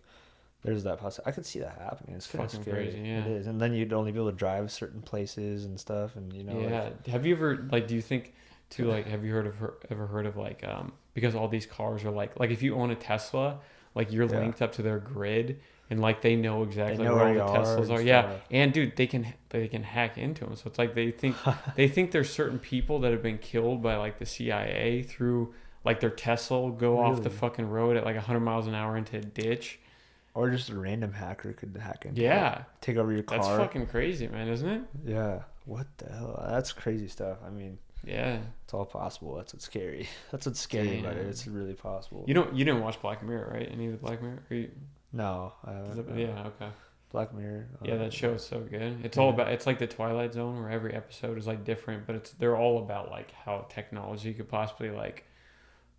Speaker 2: there's that possibility. I could see that happening. It's kind of scary. Crazy, It is, and then you'd only be able to drive certain places and stuff, and you know.
Speaker 1: Yeah. Like, have you ever, like, do you think too, like, have you ever heard of like because all these cars are like if you own a Tesla, like, you're linked up to their grid. and like they know exactly
Speaker 2: They know
Speaker 1: where all
Speaker 2: where
Speaker 1: the
Speaker 2: you are
Speaker 1: Teslas are.
Speaker 2: and
Speaker 1: Yeah,
Speaker 2: stuff.
Speaker 1: and dude, they can hack into them. So it's like they think there's certain people that have been killed by like the CIA through like their Tesla will go off the
Speaker 2: Really?
Speaker 1: fucking road at like 100 miles an hour into a ditch.
Speaker 2: Or just a random hacker could hack into
Speaker 1: Yeah,
Speaker 2: it, take over your car.
Speaker 1: that's fucking crazy, man, isn't it?
Speaker 2: Yeah. What the hell? That's crazy stuff. I mean,
Speaker 1: Yeah.
Speaker 2: it's all possible. That's what's scary. That's what's scary about it.
Speaker 1: Damn.
Speaker 2: It's really possible.
Speaker 1: You didn't watch Black Mirror, right? Any of the Black Mirror?
Speaker 2: No, I haven't.
Speaker 1: Yeah, okay.
Speaker 2: Black Mirror.
Speaker 1: Yeah, that show is so good. It's all about. It's like the Twilight Zone, where every episode is like different, but they're all about like how technology could possibly like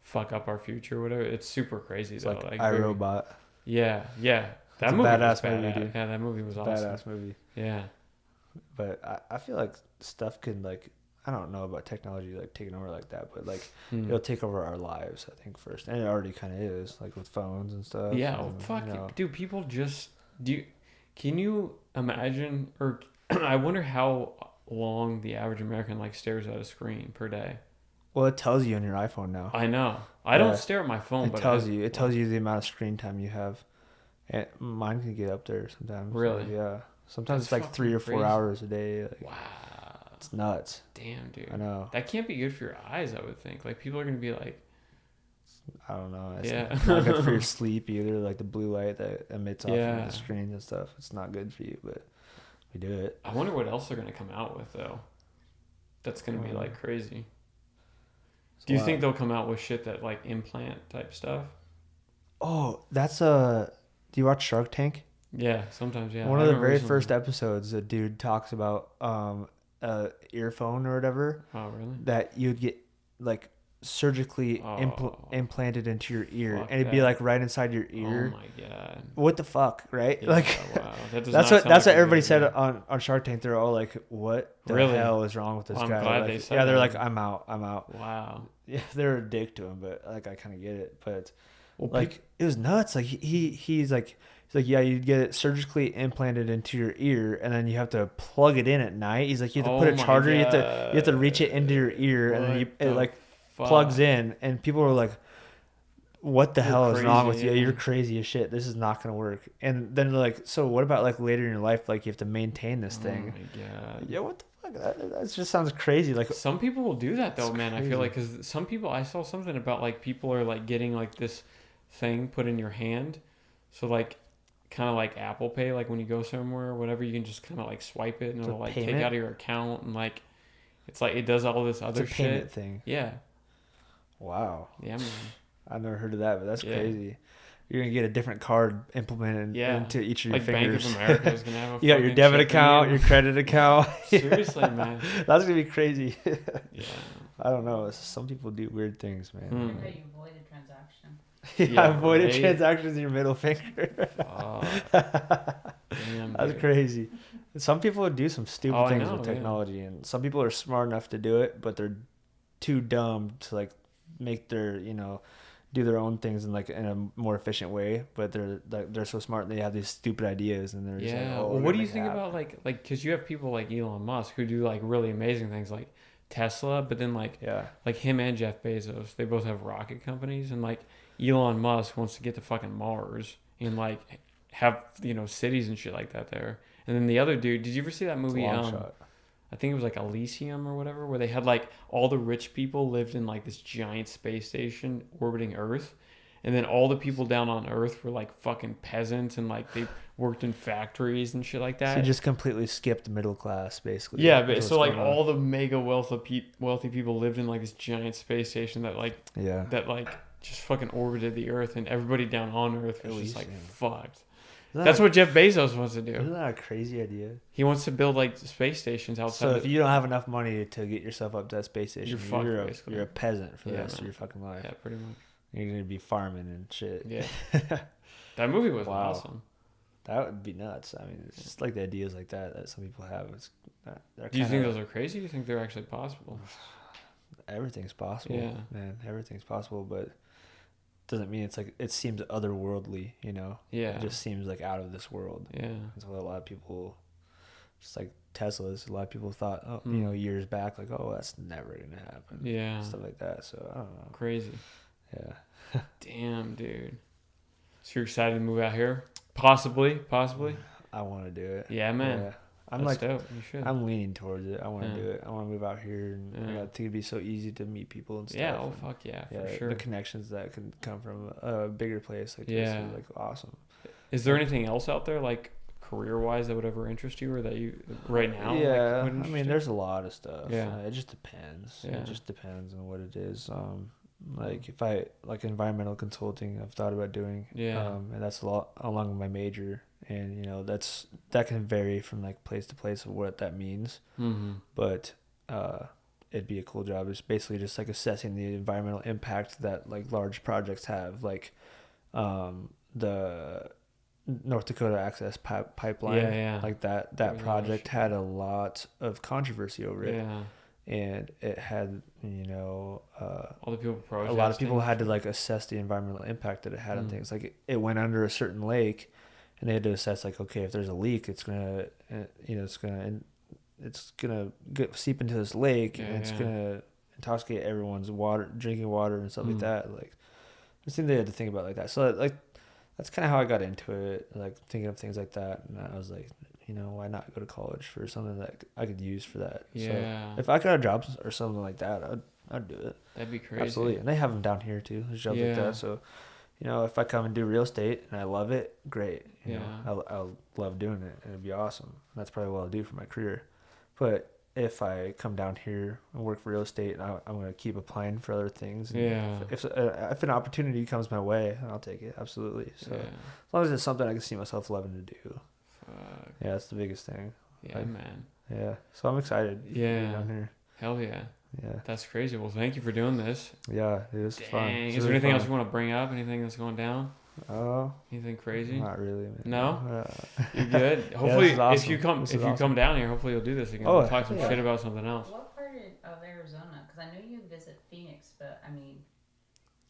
Speaker 1: fuck up our future, or whatever. It's super crazy
Speaker 2: It's
Speaker 1: though.
Speaker 2: like
Speaker 1: Very,
Speaker 2: iRobot.
Speaker 1: yeah.
Speaker 2: That's a
Speaker 1: That movie was
Speaker 2: badass movie,
Speaker 1: badass.
Speaker 2: dude.
Speaker 1: Yeah, that movie was awesome.
Speaker 2: Badass movie.
Speaker 1: Yeah.
Speaker 2: But I feel like stuff can like, I don't know about technology like taking over like that, but like
Speaker 1: Hmm.
Speaker 2: it'll take over our lives, I think, first, and it already kind of is, like with phones and stuff.
Speaker 1: Yeah.
Speaker 2: and,
Speaker 1: Fuck
Speaker 2: you
Speaker 1: it.
Speaker 2: know.
Speaker 1: Dude, people just can you imagine, or I wonder how long the average American like stares at a screen per day.
Speaker 2: Well, it tells you on your iPhone now.
Speaker 1: I know. I don't stare at my phone,
Speaker 2: It
Speaker 1: but
Speaker 2: tells you. It tells you the amount of screen time you have. And mine can get up there sometimes.
Speaker 1: Really?
Speaker 2: Yeah. Sometimes
Speaker 1: That's
Speaker 2: it's like 3 or 4
Speaker 1: fucking
Speaker 2: hours a day. Like,
Speaker 1: wow.
Speaker 2: it's nuts.
Speaker 1: Damn, dude.
Speaker 2: I know.
Speaker 1: That can't be good for your eyes, I would think. Like, people are going to be like,
Speaker 2: I don't know. It's
Speaker 1: yeah.
Speaker 2: not good for your sleep either. Like the blue light that emits off
Speaker 1: Yeah.
Speaker 2: of the screen and stuff. It's not good for you, but we do it.
Speaker 1: I wonder what else they're going to come out with, though. That's going to be like crazy.
Speaker 2: It's
Speaker 1: Do you
Speaker 2: wild.
Speaker 1: think they'll come out with shit that like implant type stuff?
Speaker 2: Oh, that's a. Do you watch Shark Tank?
Speaker 1: Yeah, sometimes, yeah.
Speaker 2: One
Speaker 1: I
Speaker 2: of the
Speaker 1: haven't
Speaker 2: very
Speaker 1: recently.
Speaker 2: first episodes, a dude talks about a earphone or whatever
Speaker 1: Oh, really?
Speaker 2: that you'd get like surgically
Speaker 1: Oh.
Speaker 2: implanted into your ear,
Speaker 1: Fuck
Speaker 2: and it'd be
Speaker 1: that.
Speaker 2: like right inside your ear.
Speaker 1: Oh, my God.
Speaker 2: What the fuck, right?
Speaker 1: Yeah,
Speaker 2: like
Speaker 1: wow. That does
Speaker 2: that's
Speaker 1: not
Speaker 2: what
Speaker 1: sound
Speaker 2: that's
Speaker 1: like
Speaker 2: what
Speaker 1: a
Speaker 2: everybody
Speaker 1: good
Speaker 2: said
Speaker 1: idea.
Speaker 2: on Shark Tank. They're all like, "What the
Speaker 1: Really?
Speaker 2: hell is wrong with this
Speaker 1: Well, I'm
Speaker 2: guy?"
Speaker 1: glad
Speaker 2: Like,
Speaker 1: they said
Speaker 2: yeah, they're
Speaker 1: that.
Speaker 2: like, "I'm out, I'm out."
Speaker 1: Wow.
Speaker 2: Yeah, they're a dick to him, but like I kind of get it. But
Speaker 1: Well,
Speaker 2: like it was nuts. Like he's like, yeah, you get it surgically implanted into your ear, and then you have to plug it in at night. He's like, you have to put a
Speaker 1: my
Speaker 2: charger. You have to reach it into your ear, and then
Speaker 1: What
Speaker 2: it
Speaker 1: the
Speaker 2: like
Speaker 1: fuck?
Speaker 2: plugs in. And people were like, "What the
Speaker 1: You're
Speaker 2: hell is wrong with
Speaker 1: crazy,
Speaker 2: you?
Speaker 1: yeah.
Speaker 2: You're crazy as shit. This is not gonna work." And then they're like, "So what about like later in your life? Like you have to maintain this thing?"
Speaker 1: Oh, my God.
Speaker 2: Yeah, what the fuck? That just sounds crazy. Like
Speaker 1: Some people will do that though,
Speaker 2: It's
Speaker 1: man. I feel like because some people, I saw something about like people are like getting like this thing put in your hand, so like kind of like Apple Pay, like when you go somewhere or whatever, you can just kind of like swipe it and
Speaker 2: It's a
Speaker 1: it'll like
Speaker 2: payment?
Speaker 1: take out of your account and like it's like it does all this
Speaker 2: it's
Speaker 1: other
Speaker 2: a payment
Speaker 1: shit.
Speaker 2: thing.
Speaker 1: Yeah,
Speaker 2: Wow,
Speaker 1: yeah, man.
Speaker 2: I've never heard of that, but that's
Speaker 1: Yeah.
Speaker 2: crazy. You're gonna get a different card implemented
Speaker 1: Yeah.
Speaker 2: into each of your
Speaker 1: Like
Speaker 2: fingers.
Speaker 1: Bank of America is gonna have a
Speaker 2: You got your
Speaker 1: fucking
Speaker 2: debit
Speaker 1: chip in
Speaker 2: account,
Speaker 1: you.
Speaker 2: your credit account.
Speaker 1: Seriously, man.
Speaker 2: That's gonna be crazy.
Speaker 1: Yeah.
Speaker 2: I don't know. Some people do weird things, man.
Speaker 1: Hmm.
Speaker 3: How you avoid a transaction.
Speaker 2: Yeah,
Speaker 1: Yeah,
Speaker 2: avoided
Speaker 1: right?
Speaker 2: transactions in your middle finger.
Speaker 1: Damn,
Speaker 2: That's
Speaker 1: dude.
Speaker 2: crazy. Some people would do some stupid
Speaker 1: Oh, I
Speaker 2: things
Speaker 1: know,
Speaker 2: with
Speaker 1: yeah.
Speaker 2: technology, and some people are smart enough to do it, but they're too dumb to like make their do their own things in like in a more efficient way. But they're so smart they have these stupid ideas, and they're just like,
Speaker 1: Yeah.
Speaker 2: oh,
Speaker 1: Well,
Speaker 2: we're
Speaker 1: what
Speaker 2: gonna
Speaker 1: do you
Speaker 2: make it
Speaker 1: think
Speaker 2: happen.
Speaker 1: about like because you have people like Elon Musk who do like really amazing things like Tesla, but then like
Speaker 2: Yeah,
Speaker 1: him and Jeff Bezos, they both have rocket companies, and like Elon Musk wants to get to fucking Mars and like have cities and shit like that there. And then the other dude, did you ever see that
Speaker 2: it's a
Speaker 1: movie?
Speaker 2: long shot.
Speaker 1: I think it was like Elysium or whatever, where they had like all the rich people lived in like this giant space station orbiting Earth. And then all the people down on Earth were like fucking peasants and like they worked in factories and shit like that.
Speaker 2: So you just completely skipped middle class, basically.
Speaker 1: Yeah,
Speaker 2: is
Speaker 1: but
Speaker 2: what's
Speaker 1: so like
Speaker 2: going on.
Speaker 1: all the mega wealthy people lived in like this giant space station that like
Speaker 2: yeah.
Speaker 1: just fucking orbited the Earth, and everybody down on Earth was just like
Speaker 2: Elysium.
Speaker 1: fucked.
Speaker 2: Isn't
Speaker 1: That's
Speaker 2: that,
Speaker 1: what Jeff Bezos wants to
Speaker 2: isn't
Speaker 1: do.
Speaker 2: that a crazy idea?
Speaker 1: He wants to build like space stations outside.
Speaker 2: So if you don't have enough money to get yourself up to that space station,
Speaker 1: You're fucked,
Speaker 2: you're
Speaker 1: basically.
Speaker 2: a peasant for the
Speaker 1: Yeah,
Speaker 2: rest of
Speaker 1: man.
Speaker 2: your fucking life.
Speaker 1: yeah, pretty much.
Speaker 2: You're gonna be farming and shit.
Speaker 1: Yeah, that movie was
Speaker 2: Wow.
Speaker 1: awesome.
Speaker 2: That would be nuts. I mean, it's just like the ideas like that some people have. It's
Speaker 1: Do you think those are crazy? Do you think they're actually possible?
Speaker 2: everything's possible?
Speaker 1: Yeah.
Speaker 2: Man, everything's possible, but doesn't mean it's like it seems otherworldly.
Speaker 1: Yeah,
Speaker 2: It just seems like out of this world.
Speaker 1: yeah,
Speaker 2: That's what a lot of people, just like Teslas. A lot of people thought,
Speaker 1: Mm.
Speaker 2: years back, like, oh, that's never gonna happen.
Speaker 1: yeah.
Speaker 2: Stuff like that. So I don't know.
Speaker 1: Crazy.
Speaker 2: Yeah.
Speaker 1: Damn, dude. So you're excited to move out here? Possibly.
Speaker 2: I want to do it.
Speaker 1: Yeah, man.
Speaker 2: Yeah.
Speaker 1: That's dope. You should.
Speaker 2: I'm leaning towards it. I want to do it. I want to move out here, and I think it'd be so easy to meet people and stuff.
Speaker 1: Yeah. Oh, fuck yeah, for sure.
Speaker 2: The connections that can come from a bigger place like this is like awesome.
Speaker 1: Is there anything else out there like career-wise that would ever interest you, or that you right now?
Speaker 2: Yeah,
Speaker 1: like,
Speaker 2: I mean, there's a lot of stuff.
Speaker 1: Yeah,
Speaker 2: it just depends.
Speaker 1: Yeah.
Speaker 2: It just depends on what it is. Like if I like environmental consulting, I've thought about doing.
Speaker 1: Yeah.
Speaker 2: And that's a lot along with my major, and that can vary from like place to place of what that means.
Speaker 1: Mm-hmm.
Speaker 2: But it'd be a cool job. It's basically just like assessing the environmental impact that like large projects have, like the North Dakota Access Pipeline.
Speaker 1: Yeah.
Speaker 2: Like that project had a lot of controversy over it.
Speaker 1: Yeah.
Speaker 2: And it had,
Speaker 1: all the people
Speaker 2: a lot of people had to like assess the environmental impact that it had on things. Like it went under a certain lake, and they had to assess like, okay, if there's a leak, it's gonna seep into this lake, and it's gonna intoxicate everyone's drinking water and stuff like that. Like, I think they had to think about it like that. So like, that's kind of how I got into it, like thinking of things like that. And I was like, why not go to college for something that I could use for that?
Speaker 1: Yeah.
Speaker 2: So if I could have jobs or something like that, I'd do it.
Speaker 1: That'd be crazy.
Speaker 2: Absolutely. And they have them down here too. There's jobs like that. So, if I come and do real estate and I love it, great. I'll love doing it, and it'd be awesome. And that's probably what I'll do for my career. But if I come down here and work for real estate, and I'm going to keep applying for other things. And if an opportunity comes my way, I'll take it. Absolutely. So as long as it's something I can see myself loving to do.
Speaker 1: Fuck.
Speaker 2: Yeah, that's the biggest thing.
Speaker 1: Yeah, man.
Speaker 2: Yeah. So I'm excited.
Speaker 1: Yeah.
Speaker 2: Down here.
Speaker 1: Hell yeah.
Speaker 2: Yeah.
Speaker 1: That's crazy. Well, thank you for doing this.
Speaker 2: Yeah, it was fun.
Speaker 1: Is there anything else you want to bring up? Anything that's going down?
Speaker 2: Oh.
Speaker 1: Anything crazy?
Speaker 2: Not really, man.
Speaker 1: No? You're good. Hopefully,
Speaker 2: awesome.
Speaker 1: if you come down here, hopefully you'll do this again. We'll talk some shit about something else.
Speaker 3: What part of Arizona? Because I know you visit Phoenix, but I mean,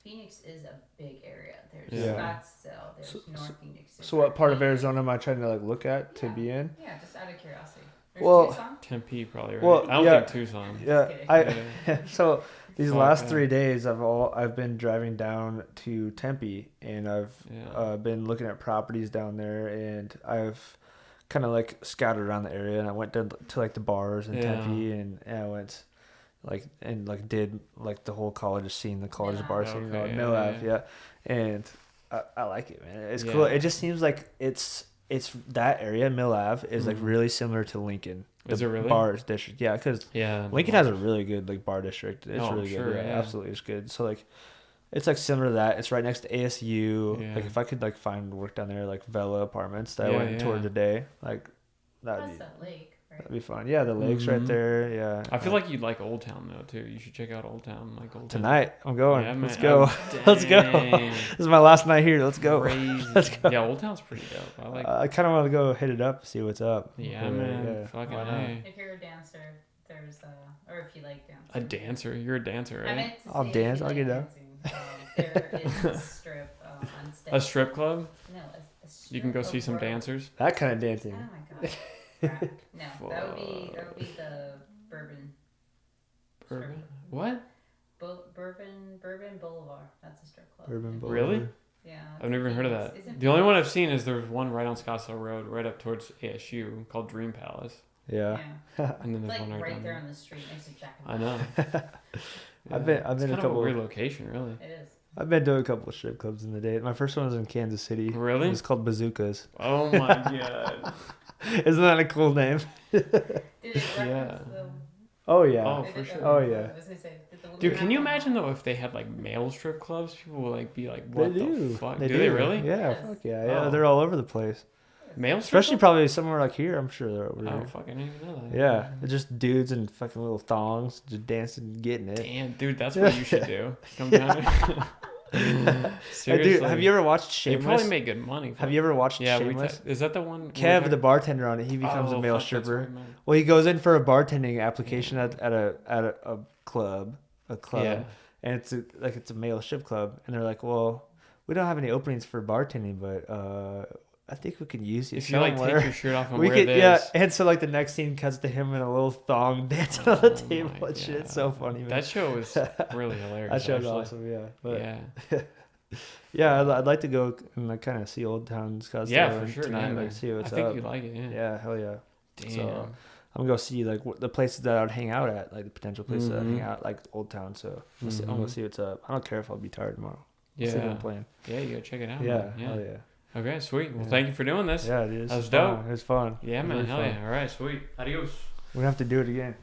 Speaker 3: Phoenix is a big area. There's Scottsdale, there's North Phoenix.
Speaker 2: So what part of Arizona am I trying to like look at to be in?
Speaker 3: Yeah, just out of curiosity.
Speaker 2: Tucson?
Speaker 1: Tempe probably, right?
Speaker 2: Well,
Speaker 1: I don't think Tucson.
Speaker 2: Yeah, so these last 3 days I've been driving down to Tempe, and I've been looking at properties down there, and I've kind of like scouted around the area, and I went to like the bars in Tempe, and I went did like the whole college scene, the college bar scene, Mill Ave, and I like it, man. It's cool. It just seems like it's that area, Mill Ave, is like really similar to Lincoln.
Speaker 1: Is it really?
Speaker 2: Bars district, yeah, because Lincoln has a really good like bar district. It's really good, absolutely, it's good. So like, it's like similar to that. It's right next to ASU. Yeah. Like if I could like find work down there, like Vela Apartments that I went and toured today, like that'd be fun. Yeah, the lake's right there. Yeah.
Speaker 1: I feel like you'd like Old Town though too. You should check out Old Town,
Speaker 2: Tonight. I'm going.
Speaker 1: Yeah,
Speaker 2: Let's go. Let's go. This is my last night here. Let's go. Let's go.
Speaker 1: Yeah, Old Town's pretty dope. I like.
Speaker 2: I kind of want to go hit it up, see what's up.
Speaker 1: Yeah, man. Yeah. Fucking
Speaker 3: If you're a dancer, there's or if you like dancing.
Speaker 1: A dancer? You're a dancer, right?
Speaker 2: I'll dance. I'll get up.
Speaker 3: There is a strip on stage.
Speaker 1: A strip club?
Speaker 3: No, a strip.
Speaker 1: You can go see some dancers.
Speaker 2: That kind of dancing.
Speaker 3: Oh my god. No, that would be the bourbon.
Speaker 1: Bourbon? What?
Speaker 3: Bourbon Boulevard. That's a strip club.
Speaker 2: Bourbon Boulevard.
Speaker 1: Really?
Speaker 3: Yeah.
Speaker 1: I've never even heard of that. The only one I've seen is there's one right on Scottsdale Road, right up towards ASU, called Dream Palace.
Speaker 2: Yeah.
Speaker 1: And then there's
Speaker 3: like
Speaker 1: one
Speaker 3: right there
Speaker 1: down
Speaker 3: on the street next to Jack.
Speaker 1: I know.
Speaker 2: I've been a couple.
Speaker 1: Of a weird location, really.
Speaker 3: It is.
Speaker 2: I've been to a couple of strip clubs in the day. My first one was in Kansas City.
Speaker 1: Really?
Speaker 2: It was called Bazookas.
Speaker 1: Oh my god.
Speaker 2: Isn't that a cool name? Oh yeah.
Speaker 1: Oh for sure.
Speaker 2: Oh yeah.
Speaker 1: Dude, can you imagine though if they had like male strip clubs? People would like be like, "What the fuck?" Do they really?
Speaker 2: Yeah. Yes. Fuck yeah. Yeah. They're all over the place.
Speaker 1: Male strip
Speaker 2: Especially probably somewhere like here. I'm sure they're over here.
Speaker 1: Oh fuck! I didn't even know that.
Speaker 2: Yeah. They're just dudes in fucking little thongs, just dancing, getting it.
Speaker 1: Damn, dude, that's what you should do. Come down here. Seriously.
Speaker 2: Dude, have you ever watched Shameless?
Speaker 1: They probably make good money.
Speaker 2: Have you ever watched Shameless?
Speaker 1: Is that the one?
Speaker 2: Kev, the bartender on it, he becomes a male stripper. Well, he goes in for a bartending application at a club, and it's a male strip club, and they're like, well, we don't have any openings for bartending, but I think we can use you.
Speaker 1: If you like take your shirt off and
Speaker 2: we
Speaker 1: wear
Speaker 2: could,
Speaker 1: this.
Speaker 2: Yeah, and so like the next scene cuts to him in a little thong dancing on the table and shit. It's so funny, man.
Speaker 1: That show was really hilarious.
Speaker 2: That show's
Speaker 1: actually.
Speaker 2: awesome, yeah. But, Yeah, I'd like to go and like kind of see Old Town Scottsdale.
Speaker 1: Yeah, for sure.
Speaker 2: Tonight,
Speaker 1: Yeah,
Speaker 2: like see what's
Speaker 1: I think
Speaker 2: up.
Speaker 1: you like it. Yeah.
Speaker 2: Yeah, hell yeah.
Speaker 1: Damn.
Speaker 2: So I'm gonna go see like the places that I would hang out at, like the potential places that I'd hang out, like Old Town. So I'm gonna see what's up. I don't care if I'll be tired tomorrow.
Speaker 1: Yeah.
Speaker 2: See what I'm playing.
Speaker 1: Yeah, you gotta check it out.
Speaker 2: Yeah,
Speaker 1: Man. Yeah.
Speaker 2: hell yeah.
Speaker 1: Okay, sweet. Well, thank you for doing this.
Speaker 2: Yeah, dude.
Speaker 1: That was dope.
Speaker 2: It was fun.
Speaker 1: Yeah, man.
Speaker 2: Really
Speaker 1: Hell
Speaker 2: fun.
Speaker 1: yeah. All right, sweet. Adios.
Speaker 2: We're gonna have to do it again.